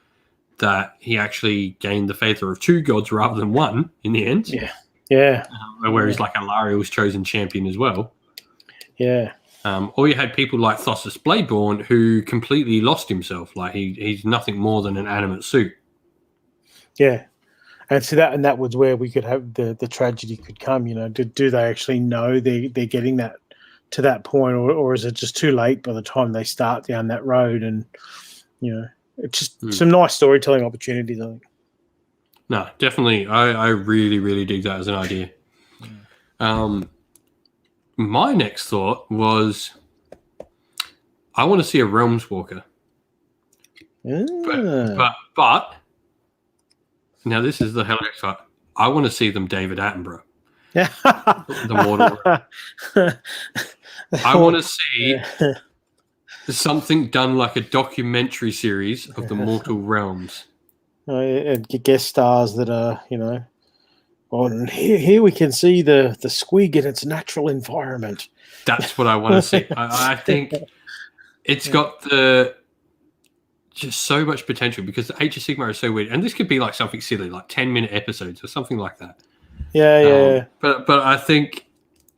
Speaker 1: that he actually gained the favor of two gods rather than one in the end.
Speaker 2: Yeah.
Speaker 1: Whereas like Alariel's chosen champion as well.
Speaker 2: Yeah.
Speaker 1: Or you had people like Thossus Bladeborn, who completely lost himself. Like he's nothing more than an animate suit.
Speaker 2: Yeah. And so that was where we could have the tragedy could come. Do they actually know they're getting that to that point, or is it just too late by the time they start down that road? And it's just some nice storytelling opportunities, I think.
Speaker 1: No, definitely. I really, really dig that as an idea. My next thought was, I want to see a Realms Walker. But now this is the hell part. I want to see them David Attenborough. The mortal. I want to see something done like a documentary series of the mortal realms.
Speaker 2: And guest stars that are, and here we can see the squig in its natural environment.
Speaker 1: That's what I want to see. I think it's got just so much potential, because the Age of Sigmar is so weird, and this could be like something silly, like 10-minute episodes or something like that.
Speaker 2: Yeah.
Speaker 1: But I think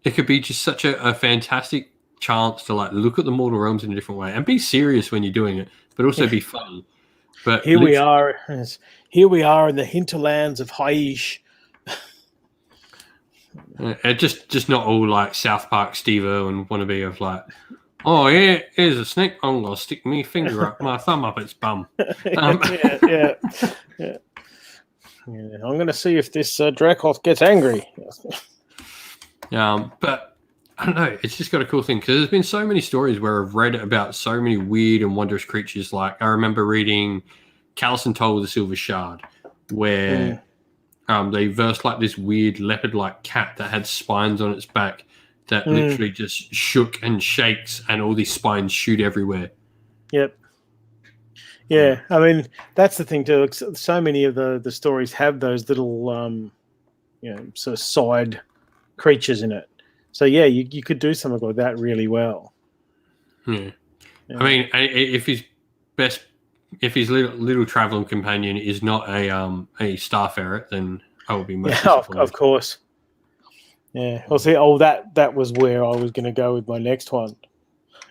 Speaker 1: it could be just such a fantastic chance to like look at the mortal realms in a different way and be serious when you're doing it, but also be fun. But
Speaker 2: here we are in the hinterlands of Haish.
Speaker 1: Just not all like South Park Steve Irwin wannabe of like, oh yeah, here's a snake. I'm gonna stick my finger up, my thumb up its bum.
Speaker 2: Yeah. I'm gonna see if this Dracoth gets angry.
Speaker 1: But I don't know. It's just got a cool thing, because there's been so many stories where I've read about so many weird and wondrous creatures. Like I remember reading Callison Toll with the Silver Shard, where they versed like this weird leopard-like cat that had spines on its back that literally just shook and shakes, and all these spines shoot everywhere.
Speaker 2: Yep. Yeah, I mean that's the thing too. So many of the stories have those little sort of side creatures in it. So yeah, you could do something like that really well.
Speaker 1: Yeah.
Speaker 2: Yeah.
Speaker 1: I mean, if his little traveling companion is not a star ferret, then I will be most disappointed.
Speaker 2: Of course. Yeah, I'll see. Oh, that was where I was going to go with my next one.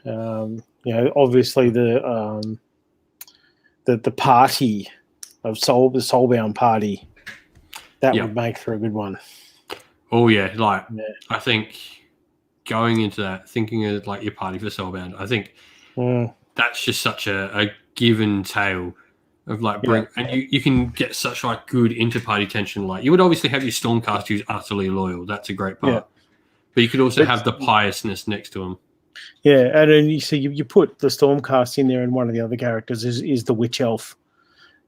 Speaker 2: Obviously the party of the Soulbound party that would make for a good one.
Speaker 1: Oh yeah, I think going into that, thinking of like your party for Soulbound, I think that's just such a given tale of like and you can get such like good inter-party tension. Like you would obviously have your Stormcast who's utterly loyal. That's a great part. But you could also have the piousness next to him.
Speaker 2: Yeah, and then you put the Stormcast in there, and one of the other characters is the Witch Elf,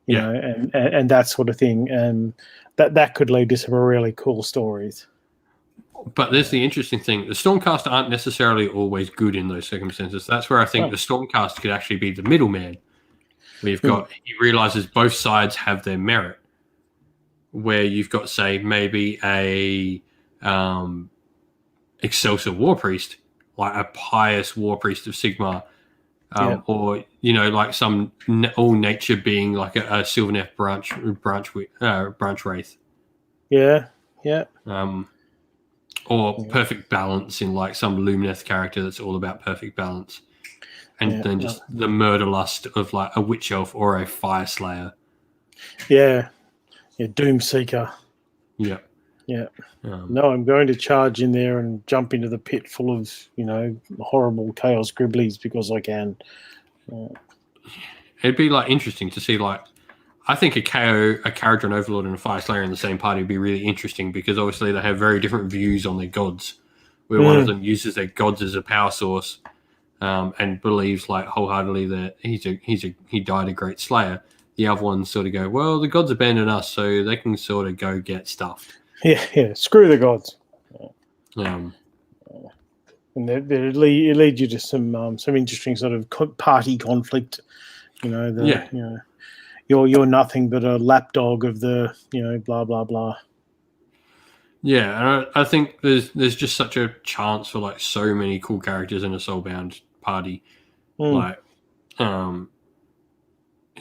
Speaker 2: you know, and that sort of thing, and that could lead to some really cool stories.
Speaker 1: But there's the interesting thing: the Stormcast aren't necessarily always good in those circumstances. That's where I think the Stormcast could actually be the middleman. Where you've got he realizes both sides have their merit. Where you've got, say, maybe a Excelsior War Priest, like a pious War Priest of Sigmar, or like some all nature being like a Sylvaneth branch wraith.
Speaker 2: Yeah.
Speaker 1: Or perfect balance in like some Lumineth character that's all about perfect balance, and then just the murder lust of like a Witch Elf or a Fire Slayer.
Speaker 2: Yeah, Doom Seeker.
Speaker 1: Yeah.
Speaker 2: No, I'm going to charge in there and jump into the pit full of horrible Chaos Gribblies because I can.
Speaker 1: It'd be like interesting to see like. I think a Kharadron Overlord and a Fire Slayer in the same party would be really interesting because obviously they have very different views on their gods. Where one of them uses their gods as a power source, and believes like wholeheartedly that he died a great slayer. The other ones sort of go, well, the gods abandoned us, so they can sort of go get stuffed.
Speaker 2: Yeah. Screw the gods.
Speaker 1: And
Speaker 2: it leads you to some interesting sort of party conflict. You're nothing but a lapdog of the blah blah blah.
Speaker 1: Yeah, and I think there's just such a chance for like so many cool characters in a Soulbound party. Like, it'd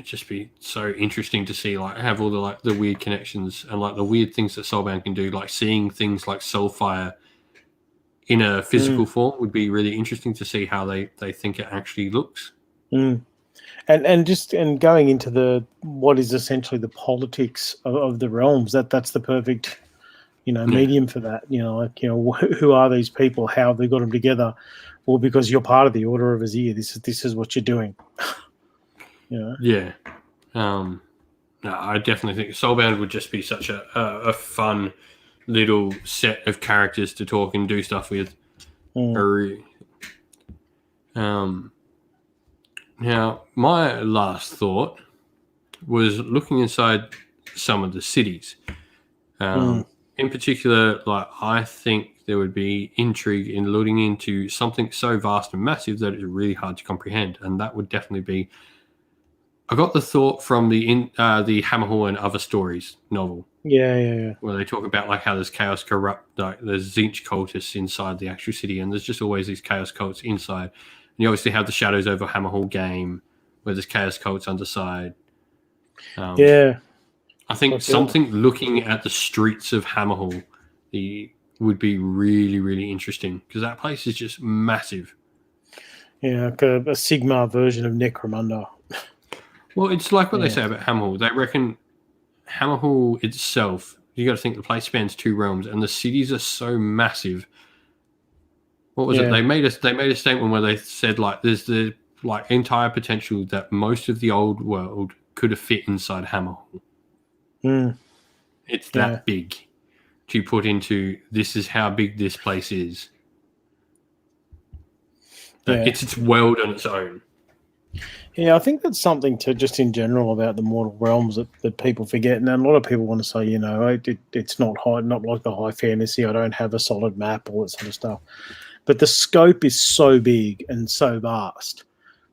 Speaker 1: just be so interesting to see like have all the like the weird connections and like the weird things that Soulbound can do. Like seeing things like Soulfire in a physical form would be really interesting to see how they think it actually looks.
Speaker 2: And going into what is essentially the politics of the realms, that's the perfect medium for that. Who are these people? How have they got them together? Well, because you're part of the Order of Azir. This is what you're doing.
Speaker 1: Yeah. No, I definitely think Soulbound would just be such a fun little set of characters to talk and do stuff with. Now, my last thought was looking inside some of the cities. In particular, like I think there would be intrigue in looking into something so vast and massive that it's really hard to comprehend, and that would definitely be. I got the thought from the Hammerhall and Other Stories novel.
Speaker 2: Yeah.
Speaker 1: Where they talk about like how there's chaos corrupt, like there's Tzeentch cultists inside the actual city, and there's just always these chaos cults inside. And you obviously have the Shadows over Hammerhall game, where there's chaos cults underside. I think something looking at the streets of Hammerhall would be really, really interesting because that place is just massive.
Speaker 2: Yeah, like a Sigmar version of Necromunda.
Speaker 1: Well, it's like what they say about Hammerhall. They reckon Hammerhall itself, you got to think the place spans 2 realms, and the cities are so massive. What was it? They made a statement where they said like there's the like entire potential that most of the old world could have fit inside Hammerhall. It's that big to put into this is how big this place is. It's its world on its own.
Speaker 2: Yeah, I think that's something to just in general about the mortal realms that people forget, and a lot of people want to say, it's not high, not like the high fantasy. I don't have a solid map, all that sort of stuff. But the scope is so big and so vast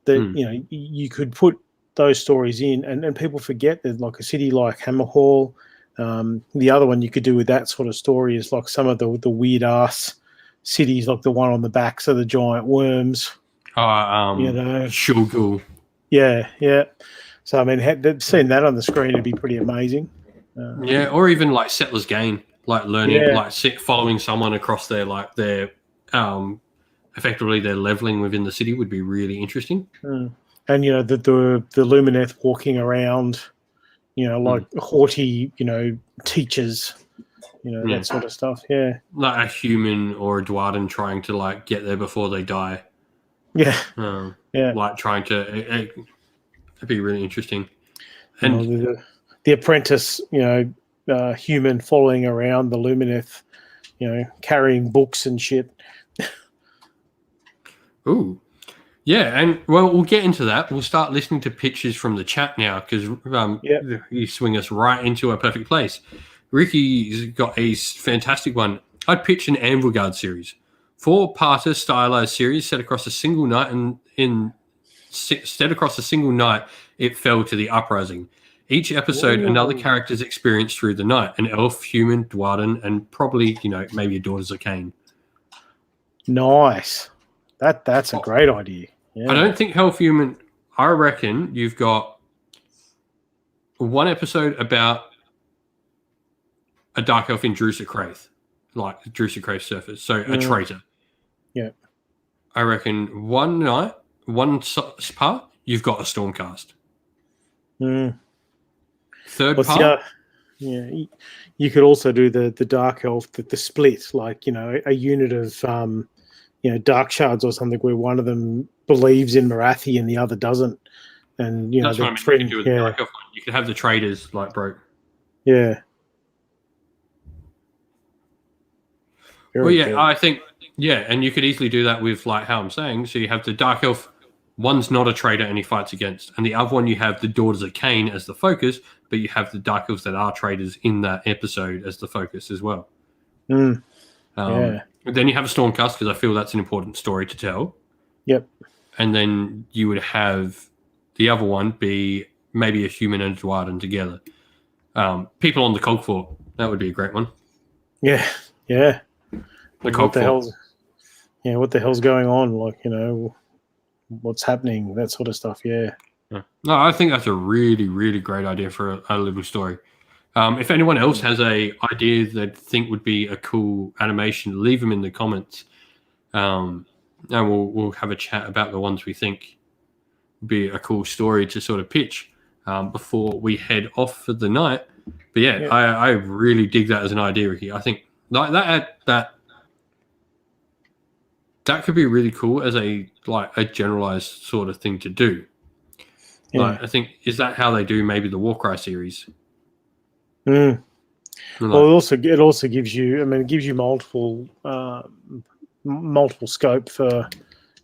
Speaker 2: that you could put those stories in, and people forget that like a city like Hammerhall. The other one you could do with that sort of story is like some of the weird ass cities, like the one on the backs of the giant worms.
Speaker 1: Shulgul.
Speaker 2: Yeah. So I mean, seeing that on the screen would be pretty amazing.
Speaker 1: Or even like Settlers Gain, like learning, following someone across their effectively their leveling within the city would be really interesting.
Speaker 2: And the Lumineth walking around, like haughty, teachers, that sort of stuff. Yeah,
Speaker 1: like a human or a Dwarden trying to like get there before they die.
Speaker 2: Yeah,
Speaker 1: like trying to. It'd be really interesting. And
Speaker 2: the apprentice, human following around the Lumineth, carrying books and shit.
Speaker 1: Ooh. Yeah, and well, we'll get into that. We'll start listening to pitches from the chat now because you swing us right into a perfect place. Ricky's got a fantastic one. I'd pitch an Anvilgard series, 4-parter stylized series set across a single night, it fell to the uprising. Each episode, another character's experience through the night: an elf, human, Dwarden, and probably maybe a Daughters of Cain.
Speaker 2: Nice. That's a great idea. Yeah.
Speaker 1: I don't think Elf Human. I reckon you've got one episode about a dark elf in Drusa Craith, like Drusa Craith surface, so a traitor.
Speaker 2: Yeah.
Speaker 1: I reckon one night, one part, you've got a Stormcast. Third part.
Speaker 2: You could also do the dark elf, the split, like a unit of dark shards or something where one of them believes in Marathi and the other doesn't, and
Speaker 1: that's what I mean. You can do with the dark elf. You could have the traders like broke.
Speaker 2: Yeah.
Speaker 1: I think and you could easily do that with like how I'm saying. So you have the dark elf. One's not a trader and he fights against, and the other one you have the Daughters of Cain as the focus, but you have the dark elves that are traders in that episode as the focus as well. Then you have a Stormcast because I feel that's an important story to tell.
Speaker 2: Yep.
Speaker 1: And then you would have the other one be maybe a human and a Dwarden together. People on the Cog Fort, that would be a great one.
Speaker 2: Yeah.
Speaker 1: The Cog Fort.
Speaker 2: What the hell's going on? Like, what's happening? That sort of stuff. Yeah.
Speaker 1: No, I think that's a really, really great idea for a little story. If anyone else has a idea that think would be a cool animation, leave them in the comments, and we'll have a chat about the ones we think would be a cool story to sort of pitch before we head off for the night. But I really dig that as an idea, Ricky. I think like that could be really cool as a generalized sort of thing to do. Yeah. Like, I think is that how they do maybe the Warcry series.
Speaker 2: Well, it also gives you. I mean, it gives you multiple scope for,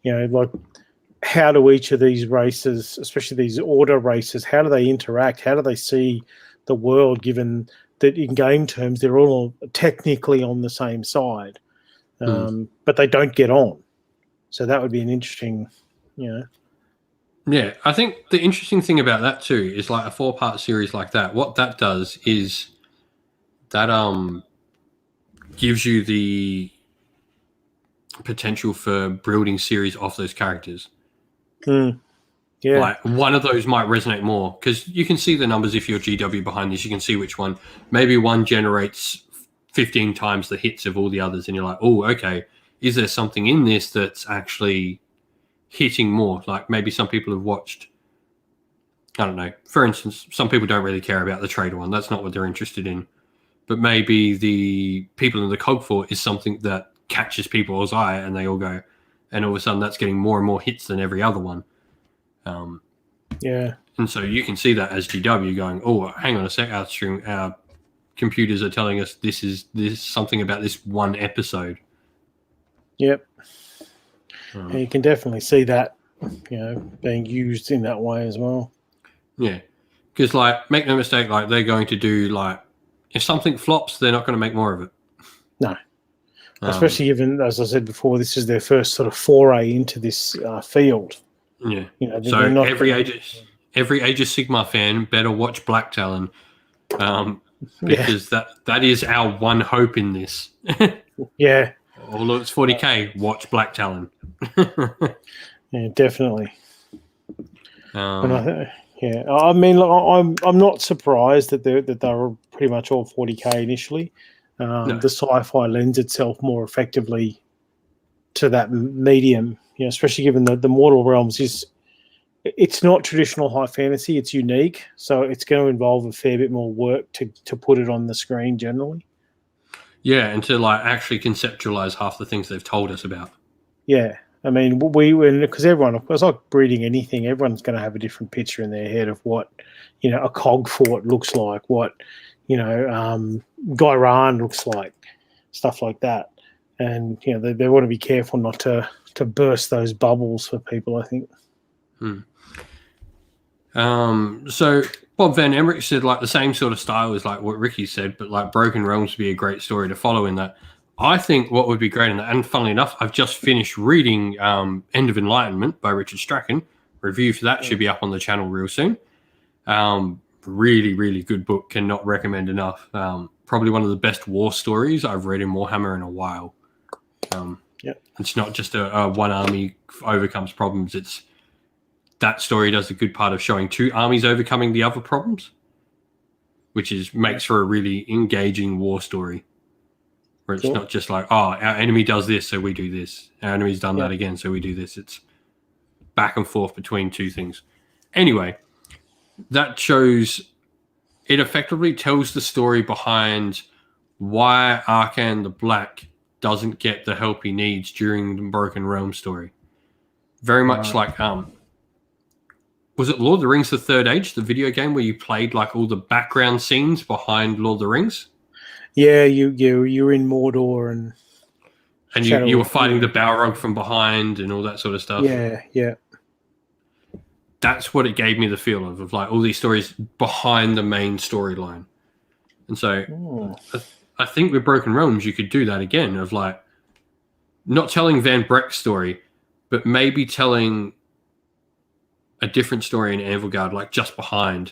Speaker 2: like how do each of these races, especially these order races, how do they interact? How do they see the world? Given that in game terms they're all technically on the same side, but they don't get on. So that would be an interesting,
Speaker 1: Yeah, I think the interesting thing about that too is like a 4-part series like that. What that does is that gives you the potential for building series off those characters.
Speaker 2: Yeah,
Speaker 1: like one of those might resonate more because you can see the numbers if you're GW behind this. You can see which one. Maybe one generates 15 times the hits of all the others, and you're like, oh, okay. Is there something in this that's actually hitting more? Like maybe some people have watched, I don't know, for instance, some people don't really care about the trader one. That's not what they're interested in. But maybe the people in the Cog Fort is something that catches people's eye and they all go, and all of a sudden that's getting more and more hits than every other one. And so you can see that as GW going, oh, hang on a sec, our computers are telling us this is something about this one episode.
Speaker 2: Yep. And you can definitely see that, being used in that way as well. Yeah.
Speaker 1: Because, like, make no mistake, like, they're going to do, like, if something flops, they're not going to make more of it.
Speaker 2: No. Especially given, as I said before, this is their first sort of foray into this field.
Speaker 1: Yeah. So every every Age of Sigmar fan better watch Black Talon, because that is our one hope in this.
Speaker 2: Yeah.
Speaker 1: Although it's 40k, watch Black Talon.
Speaker 2: Yeah, definitely.
Speaker 1: Um,
Speaker 2: I mean, I'm not surprised that they were pretty much all 40k initially.
Speaker 1: No.
Speaker 2: The sci-fi lends itself more effectively to that medium, especially given that the Mortal Realms it's not traditional high fantasy. It's unique, so it's going to involve a fair bit more work to put it on the screen generally.
Speaker 1: Yeah, and to like actually conceptualize half the things they've told us about.
Speaker 2: Yeah. I mean, because everyone, of course, like breeding anything, everyone's going to have a different picture in their head of what, a cog fort looks like, what, Gairan looks like, stuff like that. And, they want to be careful not to burst those bubbles for people, I think.
Speaker 1: So Bob Van Emmerich said like the same sort of style as like what Ricky said, but like Broken Realms would be a great story to follow in that. I think what would be great in that, and funnily enough, I've just finished reading End of Enlightenment by Richard Strachan. Review for that should be up on the channel real soon. Really, really good book. Cannot recommend enough. Probably one of the best war stories I've read in Warhammer in a while. It's not just a one army overcomes problems. It's that story does a good part of showing two armies overcoming the other problems, which makes for a really engaging war story. Where it's not just like, oh, our enemy does this, so we do this. Our enemy's done that again, so we do this. It's back and forth between two things. Anyway, that shows it effectively tells the story behind why Arcan the Black doesn't get the help he needs during the Broken Realm story. Very much like, was it Lord of the Rings The Third Age, the video game where you played like all the background scenes behind Lord of the Rings?
Speaker 2: Yeah, you're in Mordor and
Speaker 1: you were fighting the Balrog from behind and all that sort of stuff.
Speaker 2: Yeah.
Speaker 1: That's what it gave me the feel of like all these stories behind the main storyline. And so I think with Broken Realms, you could do that again of like not telling Van Breck's story, but maybe telling a different story in Anvilgard, like just behind,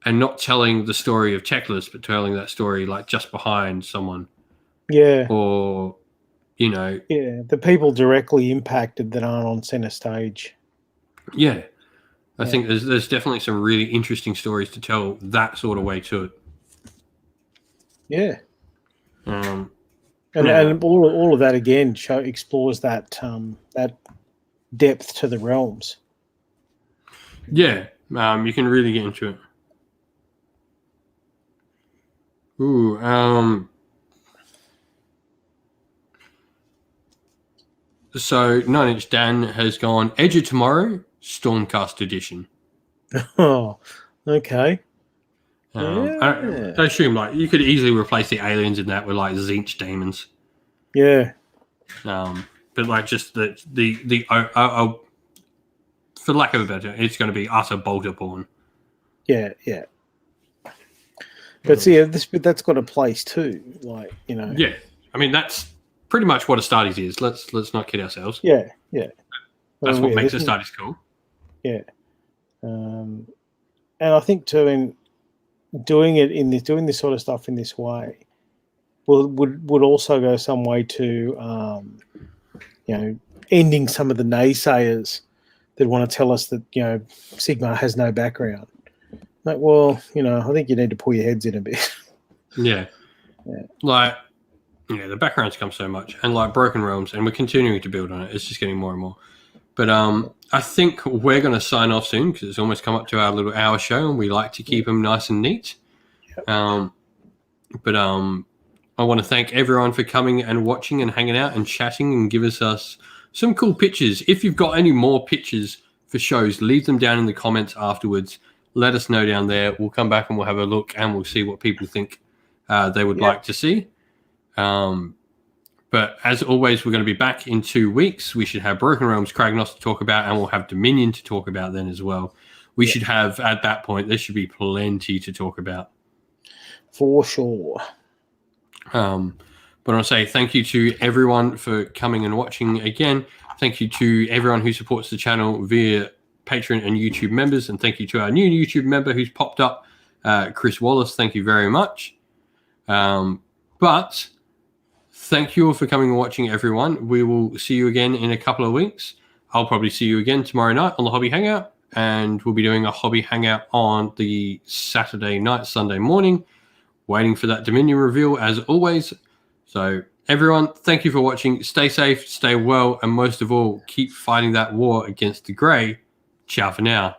Speaker 1: and not telling the story of Teclis, but telling that story like just behind someone.
Speaker 2: Yeah.
Speaker 1: Or,
Speaker 2: the people directly impacted that aren't on center stage.
Speaker 1: Yeah. I think there's definitely some really interesting stories to tell that sort of way to it.
Speaker 2: Yeah. And all of that again explores that that depth to the realms.
Speaker 1: Yeah. You can really get into it. Ooh, so 9-inch Dan has gone Edge of Tomorrow, Stormcast Edition.
Speaker 2: Oh, okay.
Speaker 1: I assume like you could easily replace the aliens in that with like Zinch demons.
Speaker 2: Yeah.
Speaker 1: But like just the for lack of a better, it's going to be utter bolter porn.
Speaker 2: Yeah. But see, that's got a place too, like
Speaker 1: Yeah, I mean that's pretty much what Astartes is. Let's not kid ourselves.
Speaker 2: Yeah.
Speaker 1: That's what makes Astartes cool.
Speaker 2: Yeah. And I think too, in doing this sort of stuff in this way, would also go some way to ending some of the naysayers that want to tell us that Sigmar has no background. Like, well, I think you need to pull your heads in a bit.
Speaker 1: Yeah. Like, the backgrounds come so much, and like Broken Realms, and we're continuing to build on it. It's just getting more and more. But I think we're going to sign off soon because it's almost come up to our little hour show, and we like to keep them nice and neat. Yep. But I want to thank everyone for coming and watching and hanging out and chatting and give us some cool pictures. If you've got any more pictures for shows, leave them down in the comments afterwards. Let us know down there. We'll come back and we'll have a look and we'll see what people think they would like to see. But as always, we're going to be back in 2 weeks. We should have Broken Realms Kragnos to talk about, and we'll have Dominion to talk about then as well. We should have, at that point, there should be plenty to talk about.
Speaker 2: For sure.
Speaker 1: But I want to say thank you to everyone for coming and watching again. Thank you to everyone who supports the channel via Patreon and YouTube members, and thank you to our new YouTube member who's popped up, Chris Wallace. Thank you very much. But thank you all for coming and watching, everyone. We will see you again in a couple of weeks. I'll probably see you again tomorrow night on the Hobby Hangout, and we'll be doing a Hobby Hangout on the Saturday night, Sunday morning, waiting for that Dominion reveal as always. So everyone, thank you for watching. Stay safe, stay well, and most of all, keep fighting that war against the Grey. Ciao for now.